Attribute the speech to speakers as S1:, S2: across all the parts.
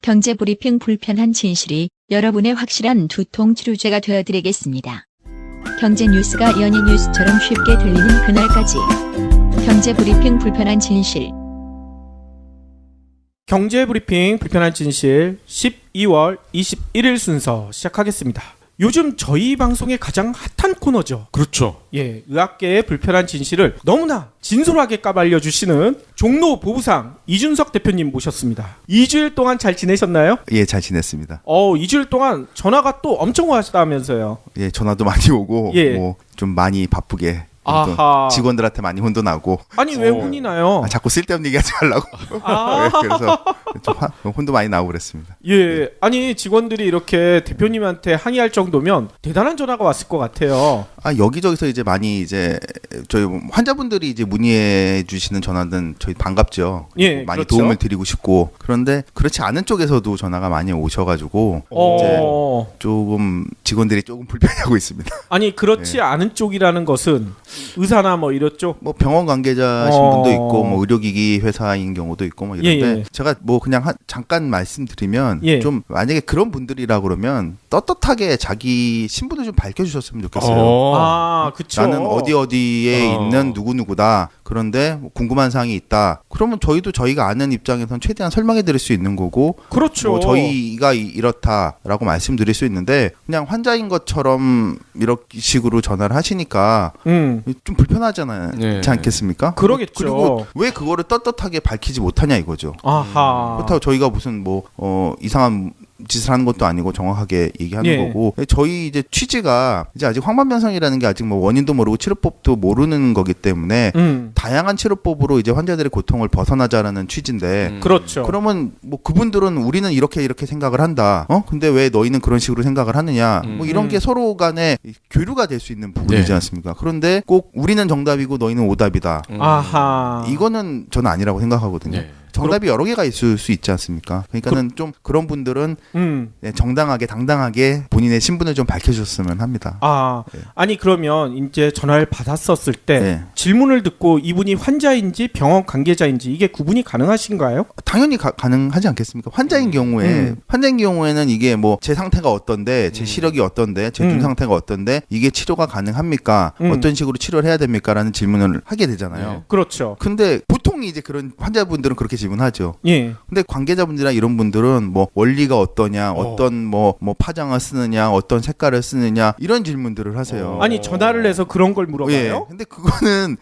S1: 경제브리핑 불편한 진실이 여러분의 확실한 두통 치료제가 되어드리겠습니다. 경제 뉴스가 연예 뉴스처럼 쉽게 들리는 그날까지. 경제브리핑 불편한 진실.
S2: 경제브리핑 불편한 진실 12월 21일 순서 시작하겠습니다. 요즘 저희 방송의 가장 핫한 코너죠.
S3: 그렇죠.
S2: 예, 의학계의 불편한 진실을 너무나 진솔하게 까발려 주시는 종로 보부상 이준석 대표님 모셨습니다. 2주일 동안 잘 지내셨나요?
S4: 예, 잘 지냈습니다.
S2: 2주일 동안 전화가 또 엄청 왔다면서요.
S4: 예, 전화도 많이 오고
S2: 예.
S4: 뭐 좀 많이 바쁘게
S2: 아하.
S4: 직원들한테 많이 혼도 나고
S2: 아니 왜 혼이 나요?
S4: 자꾸 쓸데없는 얘기하지 말라고.
S2: 아.
S4: 예, 그래서 좀 혼도 많이 나고 그랬습니다.
S2: 예, 아니 직원들이 이렇게 대표님한테 항의할 정도면 대단한 전화가 왔을 것 같아요.
S4: 여기저기서 이제 많이 이제 저희 환자분들이 이제 문의해 주시는 전화는 저희 반갑죠.
S2: 예,
S4: 많이
S2: 그렇죠.
S4: 도움을 드리고 싶고, 그런데 그렇지 않은 쪽에서도 전화가 많이 오셔가지고 이제 조금 직원들이 조금 불편해하고 있습니다.
S2: 아니 그렇지 않은 쪽이라는 것은 의사나 뭐 이렇죠.
S4: 뭐 병원 관계자신 분도 있고 뭐 의료기기 회사인 경우도 있고 뭐 이런데
S2: 예.
S4: 제가 뭐 그냥 잠깐 말씀드리면
S2: 예.
S4: 좀 만약에 그런 분들이라 그러면 떳떳하게 자기 신분을 좀 밝혀주셨으면 좋겠어요.
S2: 그쵸.
S4: 나는 어디에 있는 누구누구다. 그런데 뭐 궁금한 사항이 있다. 그러면 저희가 아는 입장에선 최대한 설명해 드릴 수 있는 거고,
S2: 그렇죠.
S4: 뭐 저희가 이렇다라고 말씀드릴 수 있는데 그냥 환자인 것처럼 이런 식으로 전화를 하시니까 좀 불편하잖아요.
S3: 네.
S4: 그렇지 않겠습니까?
S2: 그러겠죠.
S4: 그리고 왜 그거를 떳떳하게 밝히지 못하냐 이거죠.
S2: 아하.
S4: 그렇다고 저희가 무슨 뭐 이상한 짓을 하는 것도 아니고 정확하게 얘기하는
S2: 예.
S4: 거고, 저희 이제 취지가 이제 아직 황반변성이라는 게 아직 뭐 원인도 모르고 치료법도 모르는 거기 때문에 다양한 치료법으로 이제 환자들의 고통을 벗어나자라는 취지인데
S2: 그렇죠.
S4: 그러면 뭐 그분들은 우리는 이렇게 생각을 한다. 근데 왜 너희는 그런 식으로 생각을 하느냐? 뭐 이런 게 서로 간에 교류가 될 수 있는 부분이지
S3: 네.
S4: 않습니까? 그런데 꼭 우리는 정답이고 너희는 오답이다.
S2: 아하.
S4: 이거는 저는 아니라고 생각하거든요.
S3: 네.
S4: 정답이 여러 개가 있을 수 있지 않습니까? 그러니까는 좀 그런 분들은 정당하게 당당하게 본인의 신분을 좀 밝혀주셨으면 합니다.
S2: 네. 아니 그러면 이제 전화를 받았었을 때
S4: 네.
S2: 질문을 듣고 이분이 환자인지 병원 관계자인지 이게 구분이 가능하신가요?
S4: 당연히 가능하지 않겠습니까? 환자인 경우에는 이게 뭐 제 상태가 어떤데, 제 시력이 어떤데, 제 눈 상태가 어떤데 이게 치료가 가능합니까? 어떤 식으로 치료를 해야 됩니까?라는 질문을 하게 되잖아요.
S3: 네.
S2: 그렇죠.
S4: 근데 보통 이제 그런 환자분들은 그렇게 질문하죠.
S2: 예.
S4: 근데 관계자분들이나 이런 분들은 뭐 원리가 어떠냐, 어떤 뭐 파장을 쓰느냐, 어떤 색깔을 쓰느냐 이런 질문들을 하세요.
S2: 아니 전화를 해서 그런 걸 물어봐요?
S4: 예. 근데 그거는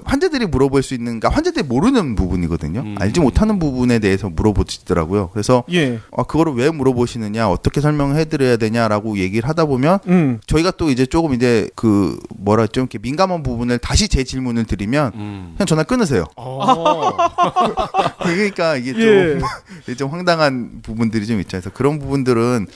S4: 환자들이 물어볼 수 있는, 그러니까 환자들이 모르는 부분이거든요. 알지 못하는 부분에 대해서 물어보시더라고요. 그래서
S2: 예.
S4: 그거를 왜 물어보시느냐, 어떻게 설명해 드려야 되냐라고 얘기를 하다 보면 저희가 또 이제 조금 이제 좀 이렇게 민감한 부분을 다시 제 질문을 드리면 그냥 전화 끊으세요. 그러니까 이게 좀 황당한 부분들이 좀 있죠. 그래서 그런 부분들은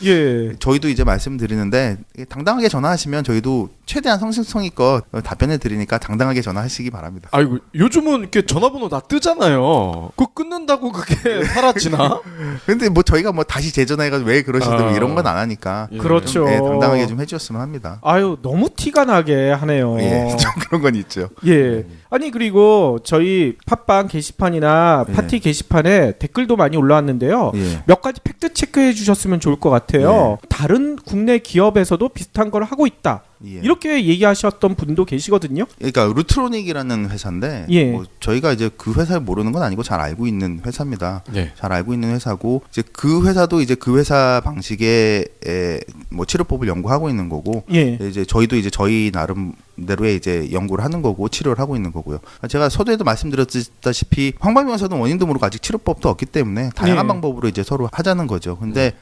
S4: 저희도 이제 말씀드리는데 당당하게 전화하시면 저희도 최대한 성심성의껏 답변해 드리니까 당당하게 전화하시기 바랍니다.
S3: 아이고, 요즘은 이렇게 전화번호 다 뜨잖아요. 그거 끊는다고 그게 사라지나?
S4: 근데 뭐 저희가 뭐 다시 재전화해가지고 왜 그러시든 이런 건 안 하니까
S2: 그렇죠.
S4: 좀, 당당하게 좀 해주셨으면 합니다.
S2: 아유 너무 티가 나게 하네요.
S4: 좀 그런 건 있죠.
S2: 예. 아니 그리고 저희 팟빵 게시판이나 파티 게시판에 댓글도 많이 올라왔는데요. 몇 가지 팩트 체크해 주셨으면 좋을 것 같아요. 다른 국내 기업에서도 비슷한 걸 하고 있다. 이렇게 얘기하셨던 분도 계시거든요.
S4: 그러니까 루트로닉이라는 회사인데 뭐 저희가 이제 그 회사를 모르는 건 아니고 잘 알고 있는 회사입니다.
S3: 네.
S4: 잘 알고 있는 회사고 이제 그 회사도 이제 그 회사 방식의 뭐 치료법을 연구하고 있는 거고 이제 저희도 이제 저희 나름대로의 이제 연구를 하는 거고 치료를 하고 있는 거고요. 제가 서두에도 말씀드렸다시피 황반변성은 원인도 모르고 아직 치료법도 없기 때문에 다양한 방법으로 이제 서로 하자는 거죠. 근데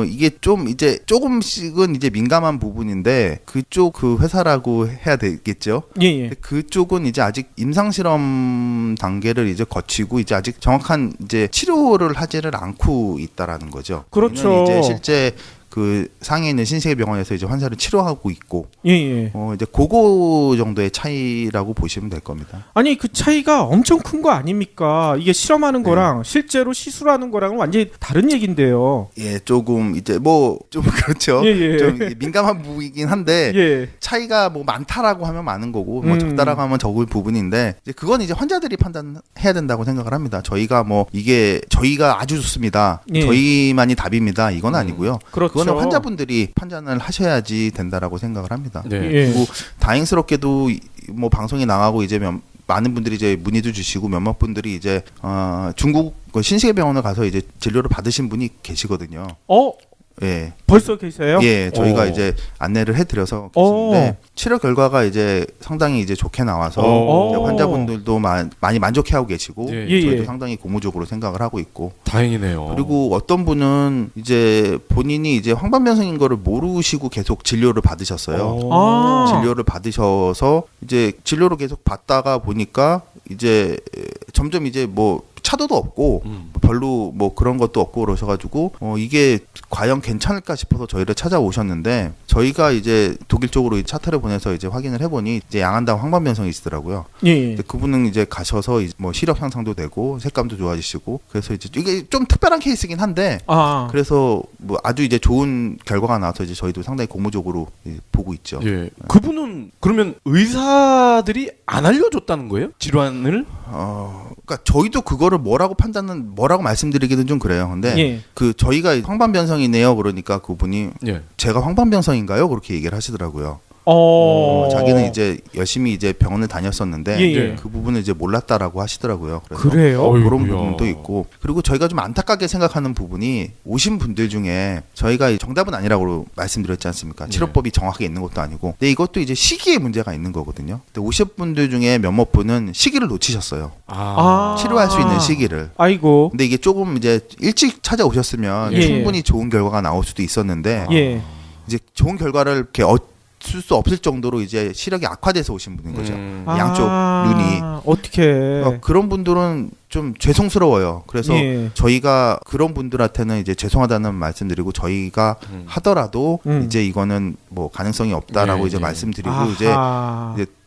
S4: 이게 좀 이제 조금씩은 이제 민감한 부분인데 그쪽 그 회사라고 해야 되겠죠. 근데 그쪽은 이제 아직 임상 실험 단계를 이제 거치고 이제 아직 정확한 이제 치료를 하지를 않고 있다라는 거죠.
S2: 그렇죠.
S4: 이제 실제 그 상해에 있는 신세계병원에서 이제 환자를 치료하고 있고
S2: 예, 예.
S4: 이제 그거 정도의 차이라고 보시면 될 겁니다.
S2: 아니 그 차이가 엄청 큰 거 아닙니까? 이게 실험하는 거랑 실제로 시술하는 거랑은 완전히 다른 얘긴데요.
S4: 예, 조금 이제 뭐 좀 그렇죠.
S2: 예, 예.
S4: 좀 민감한 부분이긴 한데
S2: 예.
S4: 차이가 뭐 많다라고 하면 많은 거고 뭐 적다라고 하면 적을 부분인데 이제 그건 이제 환자들이 판단해야 된다고 생각을 합니다. 저희가 뭐 이게 저희가 아주 좋습니다.
S2: 예.
S4: 저희만이 답입니다. 이건 아니고요.
S2: 그렇죠.
S4: 그거는 환자분들이 판단을 하셔야지 된다라고 생각을 합니다.
S3: 네.
S2: 예.
S4: 그리고 다행스럽게도 뭐 방송에 나가고 이제 많은 분들이 이제 문의도 주시고 몇몇 분들이 이제 중국 그 신세계병원을 가서 이제 진료를 받으신 분이 계시거든요. 예.
S2: 벌써 계세요?
S4: 예, 저희가 이제 안내를 해드려서 계시는데 치료 결과가 이제 상당히 이제 좋게 나와서 이제 환자분들도 많이 만족해하고 계시고
S3: 예,
S4: 저희도
S2: 예.
S4: 상당히 고무적으로 생각을 하고 있고
S3: 다행이네요.
S4: 그리고 어떤 분은 이제 본인이 이제 황반변성인 거를 모르시고 계속 진료를 받으셨어요. 진료를 받으셔서 이제 진료를 계속 받다가 보니까 이제 점점 이제 뭐 차도도 없고 별로 뭐 그런 것도 없고 그러셔가지고 이게 과연 괜찮을까 싶어서 저희를 찾아오셨는데 저희가 이제 독일 쪽으로 차트를 보내서 이제 확인을 해보니 이제 양한당 황반변성이시더라고요.
S2: 예.
S4: 그분은 이제 가셔서 뭐 시력 향상도 되고 색감도 좋아지시고 그래서 이제 이게 좀 특별한 케이스긴 한데 그래서 뭐 아주 이제 좋은 결과가 나와서 이제 저희도 상당히 고무적으로 보고 있죠.
S3: 예. 그분은 그러면 의사들이 안 알려줬다는 거예요? 질환을?
S4: 그러니까 저희도 그거를 뭐라고 말씀드리기는 좀 그래요. 근데
S2: 예.
S4: 그 저희가 황반변성이네요. 그러니까 그분이
S3: 예.
S4: 제가 황반변성인가요? 그렇게 얘기를 하시더라고요. 자기는 이제 열심히 이제 병원을 다녔었는데
S2: 예.
S4: 그 부분을 이제 몰랐다라고 하시더라고요. 그래서
S2: 그래요?
S4: 그런 부분도 있고 그리고 저희가 좀 안타깝게 생각하는 부분이 오신 분들 중에 저희가 정답은 아니라고 말씀드렸지 않습니까? 치료법이 정확하게 있는 것도 아니고 근데 이것도 이제 시기에 문제가 있는 거거든요. 근데 오신 분들 중에 몇몇 분은 시기를 놓치셨어요. 치료할 수 있는 시기를.
S2: 아이고.
S4: 근데 이게 조금 이제 일찍 찾아오셨으면
S2: 예.
S4: 충분히 좋은 결과가 나올 수도 있었는데
S2: 예.
S4: 이제 좋은 결과를 이렇게 쓸 수 없을 정도로 이제 시력이 악화돼서 오신 분인 거죠. 양쪽 눈이.
S2: 어떻게?
S4: 그런 분들은 좀 죄송스러워요. 그래서
S2: 예.
S4: 저희가 그런 분들한테는 이제 죄송하다는 말씀드리고 저희가 하더라도 이제 이거는 뭐 가능성이 없다라고 이제 말씀드리고 이제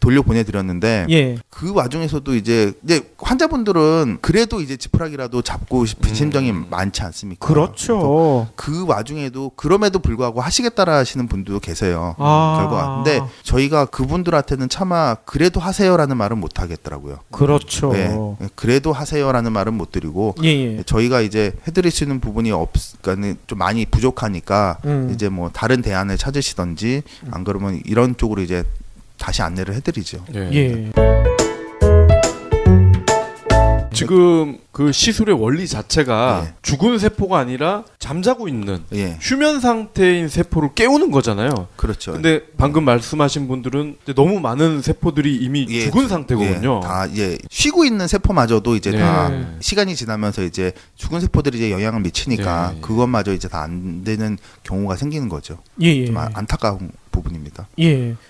S4: 돌려 보내드렸는데 그 와중에서도 이제 환자분들은 그래도 이제 지푸라기라도 잡고 싶은 심정이 많지 않습니까?
S2: 그렇죠.
S4: 그 와중에도 그럼에도 불구하고 하시겠다라 하시는 분도 계세요. 결과가. 근데 저희가 그분들한테는 차마 그래도 하세요라는 말은 못 하겠더라고요.
S2: 그렇죠.
S4: 네, 그래도 하세요라는 말은 못 드리고 저희가 이제 해드릴 수 있는 부분이 그러니까는 좀 많이 부족하니까 이제 뭐 다른 대안을 찾으시던지 안 그러면 이런 쪽으로 이제 다시 안내를 해드리죠.
S3: 지금 그 시술의 원리 자체가 죽은 세포가 아니라 잠자고 있는 휴면 상태인 세포를 깨우는 거잖아요.
S4: 그렇죠.
S3: 근데 방금 말씀하신 분들은 이제 너무 많은 세포들이 이미 죽은 상태거든요.
S4: 다 쉬고 있는 세포마저도 이제 다 시간이 지나면서 이제 죽은 세포들이 이제 영향을 미치니까 그것마저 이제 다 안 되는 경우가 생기는 거죠. 좀 안타까운 부분입니다.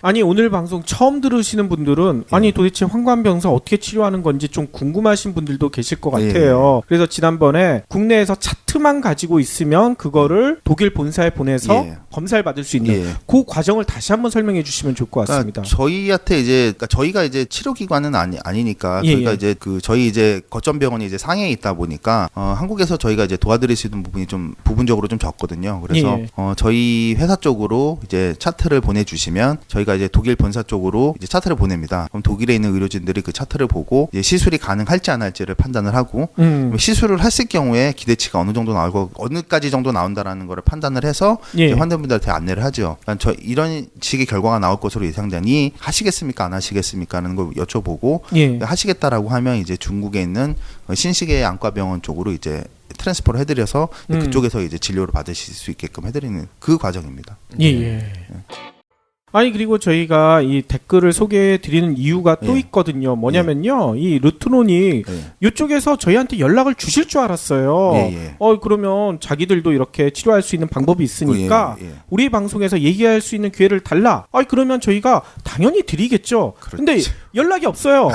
S2: 아니 오늘 방송 처음 들으시는 분들은 아니 도대체 황반변성 어떻게 치료하는 건지 좀 궁금하신 분들도 계실 것 같아요. 그래서 지난번에 국내에서 차트만 가지고 있으면 그거를 독일 본사에 보내서 검사를 받을 수 있는 그 과정을 다시 한번 설명해 주시면 좋을 것 같습니다.
S4: 그러니까 저희한테 이제 저희가 이제 치료기관은 아니니까 저희가 이제 저희 이제 거점병원이 이제 상해에 있다 보니까 한국에서 저희가 이제 도와드릴 수 있는 부분이 좀 부분적으로 좀 적거든요. 그래서 저희 회사 쪽으로 이제 차트를 보내주시면 저희가 이제 독일 본사 쪽으로 이제 차트를 보냅니다. 그럼 독일에 있는 의료진들이 그 차트를 보고 이제 시술이 가능할지 안 할지를 판단을 하고 시술을 했을 경우에 기대치가 어느 정도 나오고 어느까지 정도 나온다라는 거를 판단을 해서 이제 환자분들한테 안내를 하죠. 그러니까 이런 식의 결과가 나올 것으로 예상되니 하시겠습니까 안 하시겠습니까 하는 걸 여쭤보고 하시겠다라고 하면 이제 중국에 있는 신시계 안과병원 쪽으로 이제 트랜스퍼를 해드려서 그쪽에서 이제 진료를 받으실 수 있게끔 해드리는 그 과정입니다.
S2: 아니 그리고 저희가 이 댓글을 소개해 드리는 이유가 또 있거든요. 뭐냐면요. 이 르트논이 이쪽에서 저희한테 연락을 주실 줄 알았어요. 그러면 자기들도 이렇게 치료할 수 있는 방법이 있으니까 우리 방송에서 얘기할 수 있는 기회를 달라. 그러면 저희가 당연히 드리겠죠. 근데 연락이 없어요.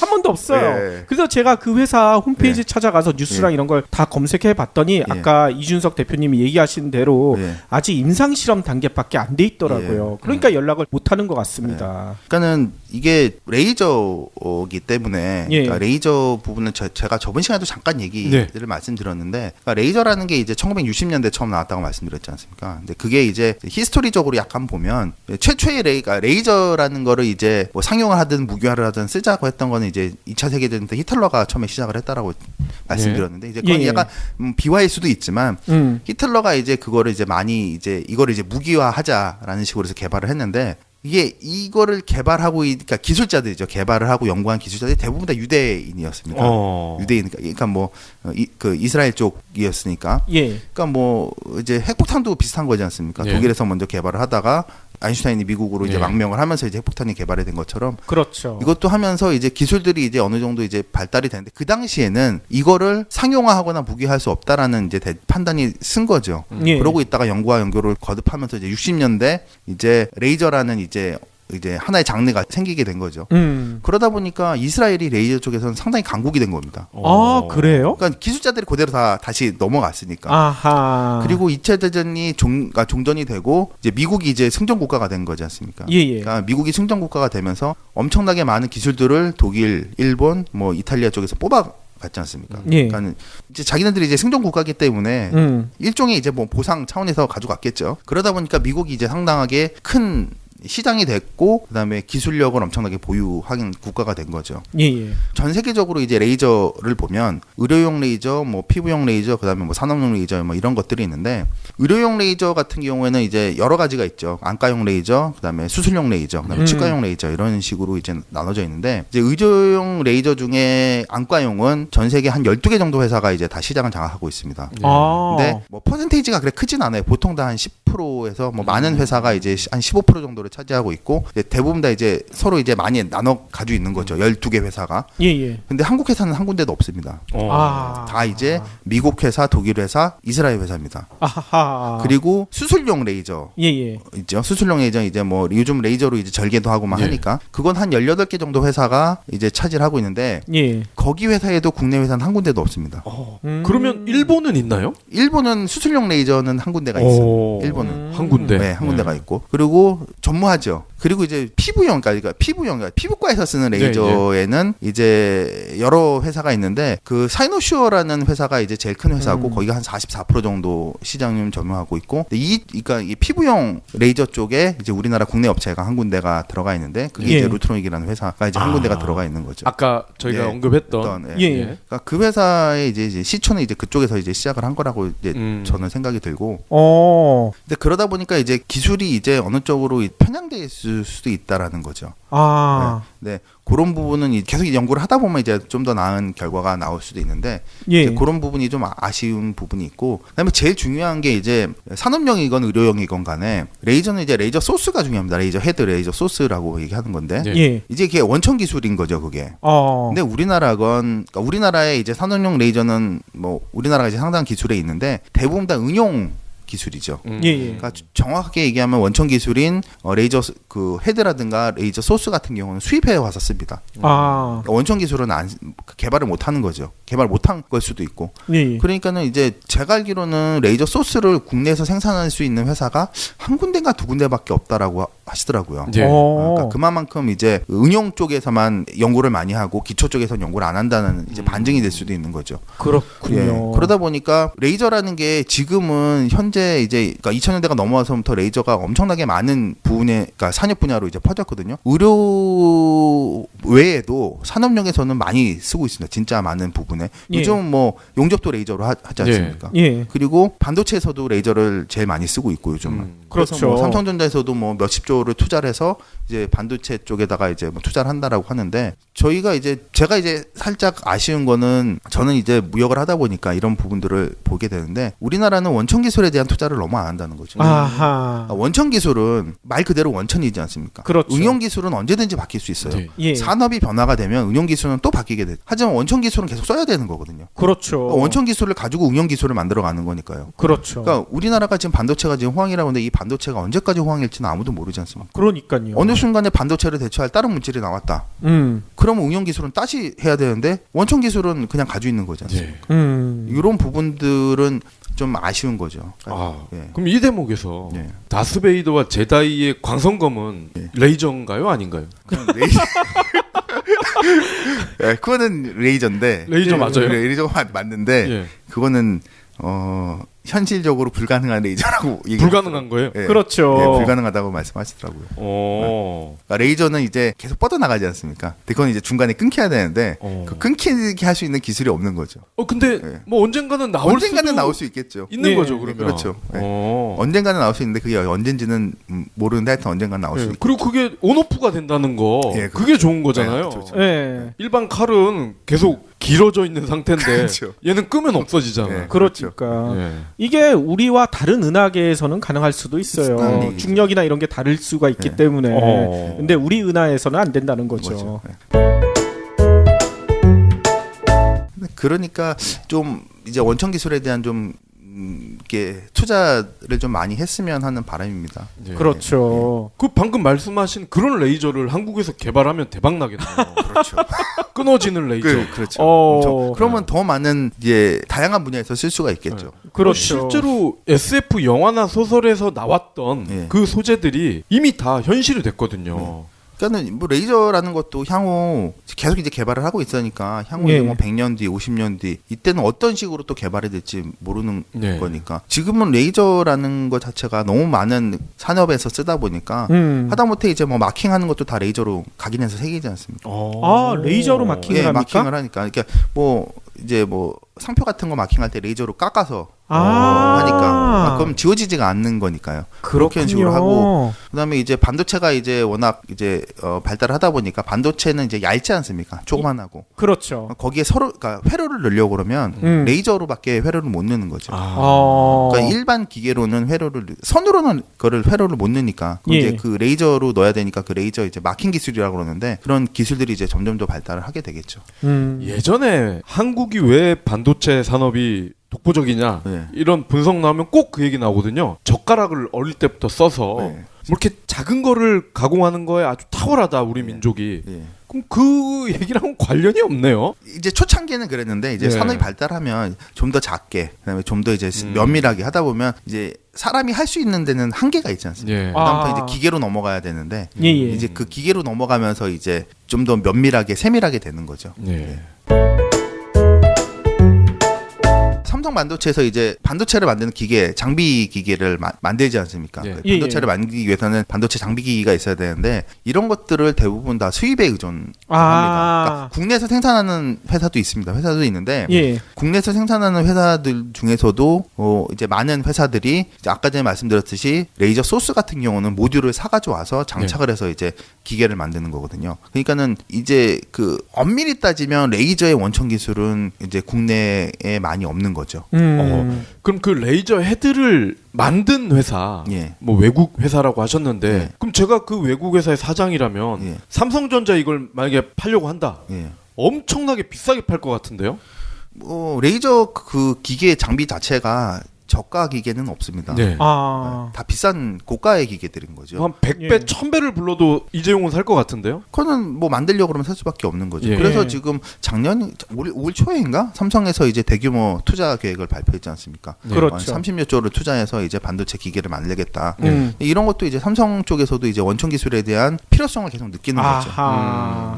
S2: 한 번도 없어요.
S4: 예.
S2: 그래서 제가 그 회사 홈페이지
S4: 예.
S2: 찾아가서 뉴스랑
S4: 예.
S2: 이런 걸 다 검색해 봤더니 아까 이준석 대표님이 얘기하신 대로 아직 임상 실험 단계밖에 안 돼 있더라고요. 그러니까 연락을 못 하는 것 같습니다.
S4: 그러니까는 이게 레이저이기 때문에 그러니까 레이저 부분은 제가 저번 시간에도 잠깐 얘기를 말씀드렸는데 그러니까 레이저라는 게 이제 1960년대 처음 나왔다고 말씀드렸지 않습니까? 근데 그게 이제 히스토리적으로 약간 보면 최초의 레이저라는 거를 이제 뭐 상용을 하든 무기화를 하든 쓰자고 했던 거는 이제 2차 세계대전 때 히틀러가 처음에 시작을 했다라고 말씀드렸는데 이제 그건 약간 비화일 수도 있지만 히틀러가 이제 그거를 이제 많이 이제 이거를 이제 무기화하자라는 식으로 해서 개발을 했는데 이게 이거를 개발하고 그러니까 기술자들이죠. 개발을 하고 연구한 기술자들이 대부분 다 유대인이었습니다. 유대인 그러니까 뭐 그 이스라엘 쪽이었으니까. 그러니까 뭐 이제 핵폭탄도 비슷한 거지 않습니까? 독일에서 먼저 개발을 하다가 아인슈타인이 미국으로 이제 망명을 하면서 이제 핵폭탄이 개발이 된 것처럼
S2: 그렇죠.
S4: 이것도 하면서 이제 기술들이 이제 어느 정도 이제 발달이 되는데 그 당시에는 이거를 상용화하거나 무기화할 수 없다라는 이제 판단이 쓴 거죠. 그러고 있다가 연구와 연구를 거듭하면서 이제 60년대 이제 레이저라는 이제 하나의 장르가 생기게 된 거죠. 그러다 보니까 이스라엘이 레이저 쪽에서는 상당히 강국이 된 겁니다.
S2: 아, 그래요?
S4: 그러니까 기술자들이 그대로 다 다시 넘어갔으니까.
S2: 아하.
S4: 그리고 2차 대전이 종전이 되고 이제 미국이 이제 승전 국가가 된 거지 않습니까? 그러니까 미국이 승전 국가가 되면서 엄청나게 많은 기술들을 독일, 일본, 뭐 이탈리아 쪽에서 뽑았지 않습니까? 그러니까 이제 자기네들이 이제 승전 국가이기 때문에 일종의 이제 뭐 보상 차원에서 가져갔겠죠. 그러다 보니까 미국이 이제 상당하게 큰 시장이 됐고 그다음에 기술력을 엄청나게 보유한 국가가 된 거죠. 전 세계적으로 이제 레이저를 보면 의료용 레이저, 뭐 피부용 레이저, 그다음에 뭐 산업용 레이저 뭐 이런 것들이 있는데 의료용 레이저 같은 경우에는 이제 여러 가지가 있죠. 안과용 레이저, 그다음에 수술용 레이저, 그다음에 치과용 레이저 이런 식으로 이제 나눠져 있는데 이제 의료용 레이저 중에 안과용은 전 세계 한 12개 정도 회사가 이제 다 시장을 장악하고 있습니다. 근데 뭐 퍼센테이지가 그래 크진 않아요. 보통 다 한 10%에서 뭐 많은 회사가 이제 한 15% 정도를 차지하고 있고 대부분 다 이제 서로 이제 많이 나눠 가지고 있는 거죠. 12개 회사가. 근데 한국 회사는 한 군데도 없습니다. 다 이제 미국 회사, 독일 회사, 이스라엘 회사입니다. 그리고 수술용 레이저 있죠. 수술용 레이저 이제 뭐 요즘 레이저로 이제 절개도 하고 막 하니까 그건 한 18개 정도 회사가 이제 차지를 하고 있는데 거기 회사에도 국내 회사는 한 군데도 없습니다.
S3: 그러면 일본은 있나요?
S4: 일본은 수술용 레이저는 한 군데가 있어요. 일본은
S3: 한 군데.
S4: 네, 한 군데가 있고 그리고 전무하죠. 그리고 이제 피부용, 그러니까 피부과에서 쓰는 레이저에는 이제 여러 회사가 있는데 그 사이노슈어라는 회사가 이제 제일 큰 회사고 거기가 한 44% 정도 시장을 점유하고 있고 그러니까 이 피부용 레이저 쪽에 이제 우리나라 국내 업체가 한 군데가 들어가 있는데 그게 이제 루트로닉이라는 회사가 이제 한 군데가 들어가 있는 거죠.
S3: 아까 저희가 언급했던
S4: 그러니까 그 회사의 이제 시초는 이제 그쪽에서 이제 시작을 한 거라고 이제 저는 생각이 들고. 근데 그러다 보니까 이제 기술이 이제 어느 쪽으로 편향돼 있을 수도 있다라는 거죠. 네, 그런 부분은 계속 연구를 하다 보면 이제 좀 더 나은 결과가 나올 수도 있는데 이제 그런 부분이 좀 아쉬운 부분이 있고 그다음에 제일 중요한 게 이제 산업용이건 의료용이건 간에 레이저는 이제 레이저 소스가 중요합니다. 레이저 헤드, 레이저 소스라고 얘기하는 건데 이제 그게 원천 기술인 거죠, 그게. 근데 그러니까 우리나라의 이제 산업용 레이저는 뭐 우리나라가 이제 상당한 기술에 있는데 대부분 다 응용 기술이죠. 그러니까 정확하게 얘기하면 원천 기술인 레이저 그 헤드라든가 레이저 소스 같은 경우는 수입해 와서 씁니다. 그러니까 원천 기술은 개발을 못 하는 거죠. 개발 못한 걸 수도 있고. 그러니까는 이제 제가 알기로는 레이저 소스를 국내에서 생산할 수 있는 회사가 한 군데인가 두 군데밖에 없다라고 하시더라고요. 그러니까 그만큼 이제 응용 쪽에서만 연구를 많이 하고 기초 쪽에서는 연구를 안 한다는 이제 반증이 될 수도 있는 거죠.
S2: 그렇군요.
S4: 그러다 보니까 레이저라는 게 지금은 현재 이제 그러니까 2000년대가 넘어와서부터 레이저가 엄청나게 많은 부분에 그러니까 산업 분야로 이제 퍼졌거든요. 의료 외에도 산업용에서는 많이 쓰고 있습니다. 진짜 많은 부분에. 요즘 뭐 용접도 레이저로 하지 않습니까? 그리고 반도체에서도 레이저를 제일 많이 쓰고 있고 요즘은.
S2: 그렇죠.
S4: 뭐 삼성전자에서도 뭐 몇십 조를 투자를 해서 이제 반도체 쪽에다가 이제 뭐 투자를 한다라고 하는데 제가 이제 살짝 아쉬운 거는 저는 이제 무역을 하다 보니까 이런 부분들을 보게 되는데 우리나라는 원천 기술에 대한 투자를 너무 안 한다는 거죠. 원천 기술은 말 그대로 원천이지 않습니까?
S2: 그렇죠.
S4: 응용 기술은 언제든지 바뀔 수 있어요. 산업이 변화가 되면 응용 기술은 또 바뀌게 돼. 하지만 원천 기술은 계속 써야 되는 거거든요.
S2: 그렇죠.
S4: 그러니까 원천 기술을 가지고 응용 기술을 만들어 가는 거니까요.
S2: 그렇죠.
S4: 그러니까 우리나라가 지금 반도체가 지금 호황이라고 하는데 이 반도체가 언제까지 호황일지는 아무도 모르지 않습니까?
S2: 그러니까요.
S4: 어느 순간에 반도체를 대체할 다른 물질이 나왔다. 그러면 응용 기술은 다시 해야 되는데 원천 기술은 그냥 가지고 있는 거지 않습니까? 이런 부분들은 좀 아쉬운 거죠.
S3: 예. 그럼 이 대목에서 다스베이더와 제다이의 광선검은 레이저인가요, 아닌가요?
S4: 그냥 레이저. 네, 그거는 레이저인데.
S3: 레이저 맞아요.
S4: 레이저가 맞는데 그거는 현실적으로 불가능한 레이저라고
S3: 불가능한 거예요?
S4: 네,
S2: 그렇죠.
S4: 네, 불가능하다고 말씀하시더라고요. 그러니까 레이저는 이제 계속 뻗어나가지 않습니까? 그건 이제 중간에 끊겨야 되는데 그 끊기게 할 수 있는 기술이 없는 거죠.
S3: 근데 뭐 언젠가는 나올
S4: 수 있겠죠.
S3: 있는 거죠, 그러면.
S4: 그렇죠. 언젠가는 나올 수 있는데 그게 언젠지는 모르는데 하여튼 언젠가는 나올 수 있고.
S3: 그리고 그게 온오프가 된다는 거 그게 좋은 거잖아요.
S4: 그렇죠.
S3: 일반 칼은 계속 길어져 있는 상태인데
S4: 그렇죠.
S3: 얘는 끄면 없어지잖아요.
S2: 그러니까 이게 우리와 다른 은하계에서는 가능할 수도 있어요. 중력이나 이런 게 다를 수가 있기 때문에. 근데 우리 은하에서는 안 된다는 거죠.
S4: 그러니까 좀 이제 원천 기술에 대한 좀 이렇게 투자를 좀 많이 했으면 하는 바람입니다.
S2: 그렇죠.
S3: 그 방금 말씀하신 그런 레이저를 한국에서 개발하면 대박 나겠네요.
S4: 그렇죠.
S3: 끊어지는 레이저.
S4: 그렇죠. 그러면 더 많은 이제 다양한 분야에서 쓸 수가 있겠죠.
S2: 그렇죠.
S3: 실제로 SF 영화나 소설에서 나왔던 그 소재들이 이미 다 현실이 됐거든요.
S4: 그러니까는 뭐 레이저라는 것도 향후 계속 이제 개발을 하고 있으니까 향후 이제 뭐 100년 뒤, 50년 뒤 이때는 어떤 식으로 또 개발이 될지 모르는 거니까 지금은 레이저라는 것 자체가 너무 많은 산업에서 쓰다 보니까 하다못해 이제 뭐 마킹하는 것도 다 레이저로 각인해서 새기지 않습니까?
S2: 레이저로 마킹을 합니까?
S4: 마킹을 하니까 그러니까 뭐 이제 뭐 상표 같은 거 마킹할 때 레이저로 깎아서 하니까 그럼 지워지지가 않는 거니까요. 그렇게 식으로 하고 그다음에 이제 반도체가 이제 워낙 이제 발달을 하다 보니까 반도체는 이제 얇지 않습니까? 조그만하고.
S2: 그렇죠.
S4: 거기에 서로 그러니까 회로를 넣으려고 그러면 레이저로밖에 회로를 못 넣는 거죠. 그러니까 일반 기계로는 선으로는 그거를 회로를 못 넣으니까 이제 그 레이저로 넣어야 되니까 그 레이저 이제 마킹 기술이라고 그러는데 그런 기술들이 이제 점점 더 발달을 하게 되겠죠.
S3: 예전에 한국이 왜 반도체 산업이 독보적이냐 이런 분석 나오면 꼭 그 얘기 나오거든요. 젓가락을 어릴 때부터 써서 뭐 이렇게 작은 거를 가공하는 거에 아주 탁월하다 우리 민족이. 그럼 그 얘기랑은 관련이 없네요.
S4: 이제 초창기에는 그랬는데 이제 산업이 발달하면 좀 더 작게 그다음에 좀 더 이제 면밀하게 하다 보면 이제 사람이 할 수 있는 데는 한계가 있지 않습니까? 그다음부터 이제 기계로 넘어가야 되는데 이제 그 기계로 넘어가면서 이제 좀 더 면밀하게 세밀하게 되는 거죠. 삼성 반도체에서 이제 반도체를 만드는 기계, 장비 기계를 만들지 않습니까? 반도체를 만들기 위해서는 반도체 장비 기기가 있어야 되는데 이런 것들을 대부분 다 수입에 의존합니다. 그러니까 국내에서 생산하는 회사도 있습니다. 회사도 있는데 국내에서 생산하는 회사들 중에서도 이제 많은 회사들이 이제 아까 전에 말씀드렸듯이 레이저 소스 같은 경우는 모듈을 사가지고 와서 장착을 해서 이제 기계를 만드는 거거든요. 그러니까는 이제 그 엄밀히 따지면 레이저의 원천 기술은 이제 국내에 많이 없는 거죠.
S3: 그럼 그 레이저 헤드를 만든 회사, 뭐 외국 회사라고 하셨는데, 그럼 제가 그 외국 회사의 사장이라면 삼성전자 이걸 만약에 팔려고 한다, 엄청나게 비싸게 팔 것 같은데요?
S4: 레이저 그 기계 장비 자체가 저가 기계는 없습니다. 다 비싼 고가의 기계들인 거죠.
S3: 한 100배, 1000배를 불러도 이재용은 살 것 같은데요?
S4: 그거는 뭐 만들려고 그러면 살 수밖에 없는 거죠. 그래서 지금 올 초에인가? 삼성에서 이제 대규모 투자 계획을 발표했지 않습니까?
S2: 그렇죠.
S4: 30여 조를 투자해서 이제 반도체 기계를 만들겠다. 이런 것도 이제 삼성 쪽에서도 이제 원천 기술에 대한 필요성을 계속 느끼는 거죠.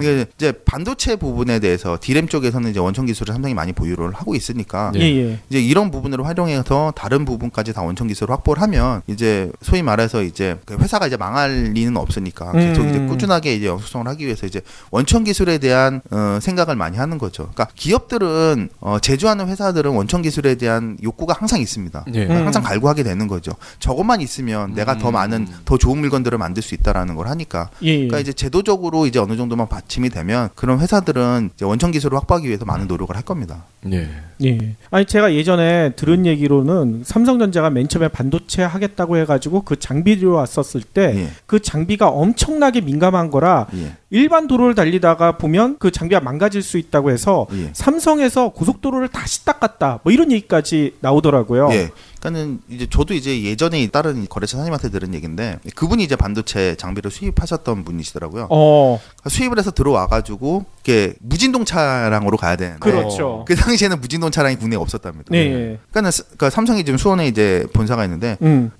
S4: 이게 이제 반도체 부분에 대해서 D램 쪽에서는 이제 원천 기술을 삼성이 많이 보유를 하고 있으니까 이제 이런 부분을 활용해서 다른 부분까지 다 원천 기술을 확보를 하면 이제 소위 말해서 이제 그 회사가 이제 망할 리는 없으니까 계속 이제 꾸준하게 이제 영수성을 하기 위해서 이제 원천 기술에 대한 생각을 많이 하는 거죠. 그러니까 기업들은 제조하는 회사들은 원천 기술에 대한 욕구가 항상 있습니다. 항상 갈구하게 되는 거죠. 저것만 있으면 내가 더 많은 더 좋은 물건들을 만들 수 있다라는 걸 하니까. 그러니까 이제 제도적으로 이제 어느 정도만 받침이 되면 그런 회사들은 이제 원천 기술을 확보하기 위해서 많은 노력을 할 겁니다.
S2: 아니 제가 예전에 들은 얘기로는 삼성전자가 맨 처음에 반도체 하겠다고 해가지고 그 장비로 왔었을 때 그 장비가 엄청나게 민감한 거라 일반 도로를 달리다가 보면 그 장비가 망가질 수 있다고 해서 삼성에서 고속도로를 다시 닦았다 뭐 이런 얘기까지 나오더라고요.
S4: 그러니까는 이제 저도 이제 예전에 다른 거래처 사장님한테 들은 얘기인데 그분이 이제 반도체 장비를 수입하셨던 분이시더라고요. 그러니까 수입을 해서 들어와가지고 이게 무진동 차량으로 가야 되는데
S2: 그렇죠.
S4: 그 당시에는 무진동 차량이 국내에 없었답니다.
S2: 네.
S4: 그러니까 삼성이 지금 수원에 이제 본사가 있는데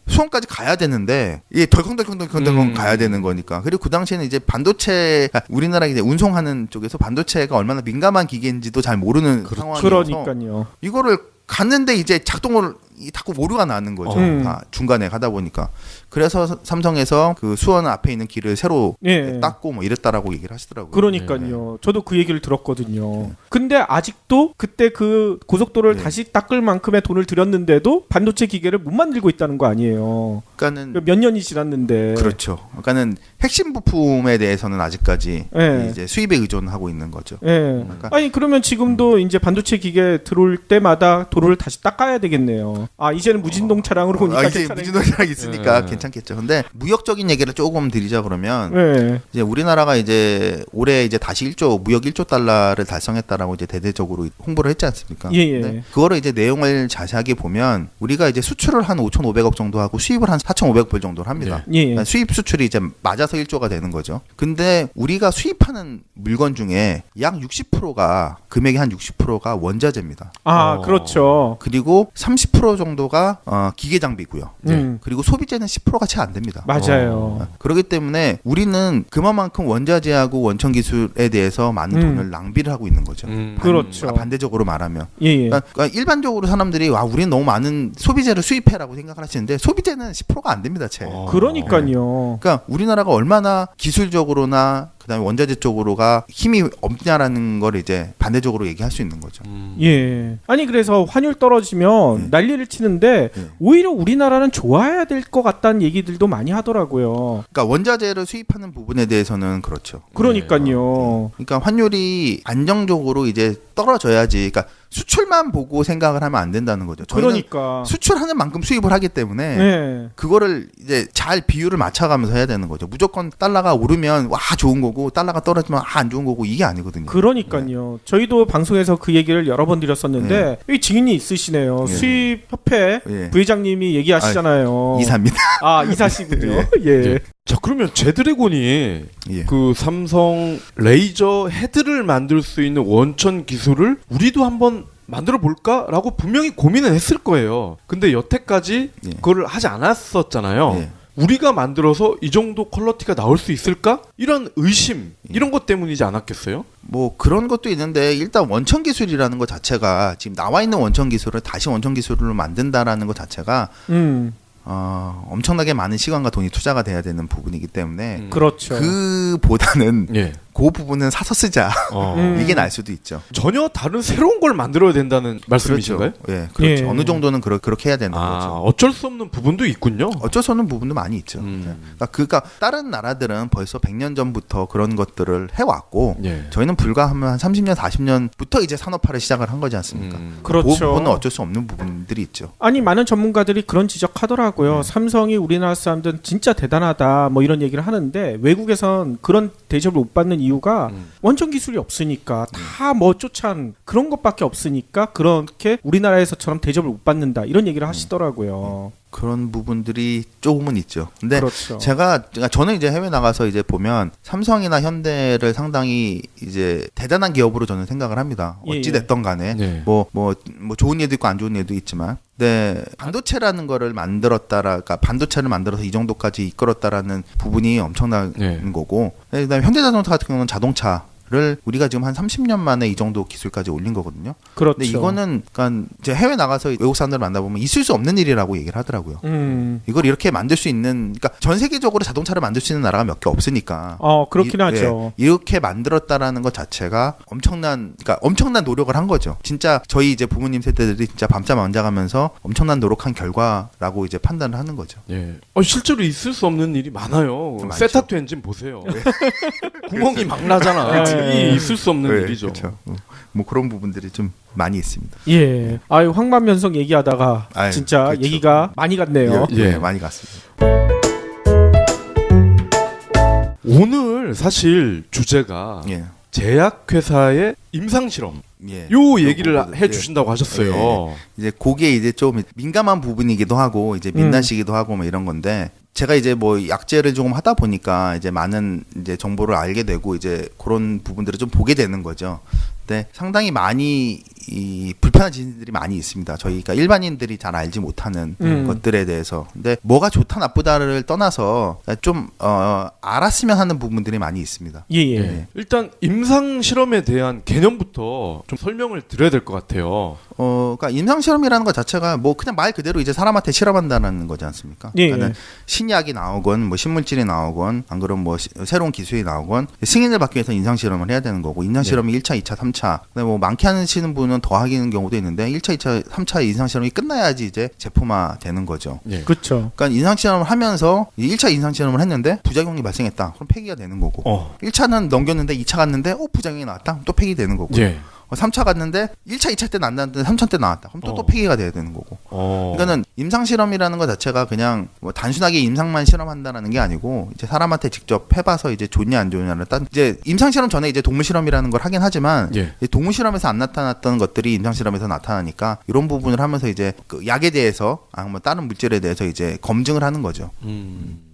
S4: 수원까지 가야 되는데 이게 덜컹덜컹 가야 되는 거니까. 그리고 그 당시에는 이제 반도체 우리나라 이제 운송하는 쪽에서 반도체가 얼마나 민감한 기계인지도 잘 모르는 상황이어서
S2: 그러니까요.
S4: 이거를 갔는데 이제 작동을 자꾸 오류가 나는 거죠. 다 중간에 가다 보니까. 그래서 삼성에서 그 수원 앞에 있는 길을 새로 닦고 뭐 이랬다라고 얘기를 하시더라고요.
S2: 그러니까요. 저도 그 얘기를 들었거든요. 근데 아직도 그때 그 고속도로를 다시 닦을 만큼의 돈을 들였는데도 반도체 기계를 못 만들고 있다는 거 아니에요.
S4: 그러니까는
S2: 몇 년이 지났는데.
S4: 그렇죠. 그러니까는 핵심 부품에 대해서는 아직까지 이제 수입에 의존하고 있는 거죠. 그러니까
S2: 아니 그러면 지금도 이제 반도체 기계 들어올 때마다 도로를 다시 닦아야 되겠네요. 아 이제는 무진동 차량으로 오니까
S4: 이제 무진동 차량이 있으니까 괜찮겠죠. 근데 무역적인 얘기를 조금 드리자 그러면 이제 우리나라가 이제 올해 이제 다시 무역 1조 달러를 달성했다라고 이제 대대적으로 홍보를 했지 않습니까? 근데 그거를 이제 내용을 자세하게 보면 우리가 이제 수출을 한 5,500억 정도 하고 수입을 한 4,500불 정도를 합니다. 그러니까 수입 수출이 이제 맞아서 1조가 되는 거죠. 근데 우리가 수입하는 물건 중에 약 60%가 금액의 한 60%가 원자재입니다.
S2: 아 그렇죠.
S4: 그리고 30% 정도가 기계 장비고요. 그리고 소비재는 10%가 채 안 됩니다.
S2: 맞아요.
S4: 그렇기 때문에 우리는 그만큼 원자재하고 원천 기술에 대해서 많은 돈을 낭비를 하고 있는 거죠.
S2: 그렇죠.
S4: 반대적으로 말하면. 그러니까 일반적으로 사람들이 와 우리는 너무 많은 소비재를 수입해라고 생각을 하시는데 소비재는 10%가 안 됩니다. 채.
S2: 그러니까요.
S4: 그러니까 우리나라가 얼마나 기술적으로나 그다음에 원자재 쪽으로가 힘이 없냐라는 걸 이제 반대적으로 얘기할 수 있는 거죠.
S2: 아니 그래서 환율 떨어지면 난리를 치는데 오히려 우리나라는 좋아야 될 것 같다는 얘기들도 많이 하더라고요.
S4: 그러니까 원자재를 수입하는 부분에 대해서는 그렇죠.
S2: 그러니까요.
S4: 그러니까 환율이 안정적으로 이제 떨어져야지. 그러니까 수출만 보고 생각을 하면 안 된다는 거죠. 저희는
S2: 그러니까
S4: 수출하는 만큼 수입을 하기 때문에 그거를 이제 잘 비율을 맞춰가면서 해야 되는 거죠. 무조건 달러가 오르면 와 좋은 거고 달러가 떨어지면 안 좋은 거고 이게 아니거든요.
S2: 그러니까요. 저희도 방송에서 그 얘기를 여러 번 드렸었는데 여기 증인이 있으시네요. 수입협회 부회장님이 얘기하시잖아요.
S4: 이사입니다.
S2: 아 이사시군요.
S3: 자 그러면 제드래곤이 그 삼성 레이저 헤드를 만들 수 있는 원천 기술을 우리도 한번 만들어 볼까라고 분명히 고민은 했을 거예요. 근데 여태까지 그거를 하지 않았었잖아요. 우리가 만들어서 이 정도 퀄리티가 나올 수 있을까? 이런 의심 이런 것 때문이지 않았겠어요?
S4: 뭐 그런 것도 있는데 일단 원천 기술이라는 것 자체가 지금 나와 있는 원천 기술을 다시 원천 기술로 만든다라는 것 자체가 엄청나게 많은 시간과 돈이 투자가 돼야 되는 부분이기 때문에
S2: 그렇죠.
S4: 그보다는 그 부분은 사서 쓰자 이게 날 수도 있죠.
S3: 전혀 다른 새로운 걸 만들어야 된다는 말씀이신가요?
S4: 그렇죠. 그렇죠. 어느 정도는 그렇게 해야 되는 거죠.
S3: 어쩔 수 없는 부분도 있군요.
S4: 어쩔 수 없는 부분도 많이 있죠. 그러니까 다른 나라들은 벌써 100년 전부터 그런 것들을 해왔고 저희는 불과 한 30년, 40년부터 이제 산업화를 시작을 한 거지 않습니까?
S2: 그렇죠.
S4: 그 부분은 어쩔 수 없는 부분들이 있죠.
S2: 아니 많은 전문가들이 그런 지적하더라고요. 삼성이 우리나라 사람들은 진짜 대단하다 뭐 이런 얘기를 하는데 외국에선 그런 대접을 못 받는 이유가 원천 기술이 없으니까 다 뭐 쫓아한 그런 것밖에 없으니까 그렇게 우리나라에서처럼 대접을 못 받는다 이런 얘기를 하시더라고요.
S4: 그런 부분들이 조금은 있죠. 근데
S2: 그렇죠.
S4: 저는 이제 해외 나가서 이제 보면 삼성이나 현대를 상당히 이제 대단한 기업으로 저는 생각을 합니다. 어찌 됐던 간에 뭐 좋은 예도 있고 안 좋은 예도 있지만, 근데 반도체라는 거를 그러니까 반도체를 만들어서 이 정도까지 이끌었다라는 부분이 엄청난 거고, 그다음에 현대자동차 같은 경우는 자동차를 우리가 지금 한 30년 만에 이 정도 기술까지 올린 거거든요.
S2: 그렇죠.
S4: 근데 이거는 그러니까 이제 해외 나가서 외국 사람들 만나보면 있을 수 없는 일이라고 얘기를 하더라고요. 이걸 이렇게 만들 수 있는, 그러니까 전 세계적으로 자동차를 만들 수 있는 나라가 몇 개 없으니까.
S2: 그렇긴 하죠.
S4: 이렇게 만들었다라는 것 자체가 엄청난 노력을 한 거죠. 진짜 저희 이제 부모님 세대들이 진짜 밤잠 안 자가면서 엄청난 노력한 결과라고 이제 판단을 하는 거죠.
S3: 실제로 있을 수 없는 일이 많아요.
S4: 많죠.
S3: 세탁도 엔진 보세요. 구멍이 막 나잖아. 이 있을 수 없는 일이죠.
S4: 그렇죠. 뭐 그런 부분들이 좀 많이 있습니다.
S2: 황만면성 얘기하다가 진짜
S4: 그렇죠.
S2: 얘기가 많이 갔네요.
S4: 많이 갔습니다.
S3: 오늘 사실 주제가 제약회사의 임상실험
S4: 예.
S3: 요 얘기를
S4: 요거거든.
S3: 해주신다고 하셨어요.
S4: 예. 이제 그게 이제 좀 민감한 부분이기도 하고 이제 민낯이기도 하고 뭐 이런 건데 제가 이제 뭐 약제를 조금 하다 보니까 이제 많은 이제 정보를 알게 되고 이제 그런 부분들을 좀 보게 되는 거죠. 근데 상당히 많이 이 불편한 지인들이 많이 있습니다. 저희가 일반인들이 잘 알지 못하는 것들에 대해서. 근데 뭐가 좋다 나쁘다를 떠나서 좀 알았으면 하는 부분들이 많이 있습니다.
S2: 예.
S3: 네. 일단 임상 실험에 대한 개념부터 좀 설명을 드려야 될 것 같아요.
S4: 그러니까 임상 실험이라는 것 자체가 뭐 그냥 말 그대로 이제 사람한테 실험한다는 거지 않습니까?
S2: 예.
S4: 그러니까 신약이 나오건 뭐 신물질이 나오건 안 그러면 뭐 새로운 기술이 나오건 승인을 받기 위해서 임상 실험을 해야 되는 거고 임상 실험이 1차, 2차, 3차. 근데 뭐 많게 하시는 분은 더 하기는 경우도 있는데 1차, 2차, 3차 임상 실험이 끝나야지 이제 제품화 되는 거죠.
S3: 예.
S2: 그렇죠.
S4: 그러니까 임상 실험을 하면서 1차 임상 실험을 했는데 부작용이 발생했다. 그럼 폐기가 되는 거고. 1차는 넘겼는데 2차 갔는데 부작용이 나왔다. 또 폐기되는 거고.
S3: 예.
S4: 3차 갔는데 1차, 2차 때는 안 나왔는데 3차 때 나왔다. 그럼 또 폐기가 돼야 되는 거고. 그러니까는 임상 실험이라는 것 자체가 그냥 뭐 단순하게 임상만 실험한다라는 게 아니고 이제 사람한테 직접 해봐서 이제 좋냐 안 좋냐를 이제 임상 실험 전에 이제 동물 실험이라는 걸 하긴 하지만
S3: 예.
S4: 동물 실험에서 안 나타났던 것들이 임상 실험에서 나타나니까 이런 부분을 하면서 이제 그 약에 대해서 뭐 다른 물질에 대해서 이제 검증을 하는 거죠.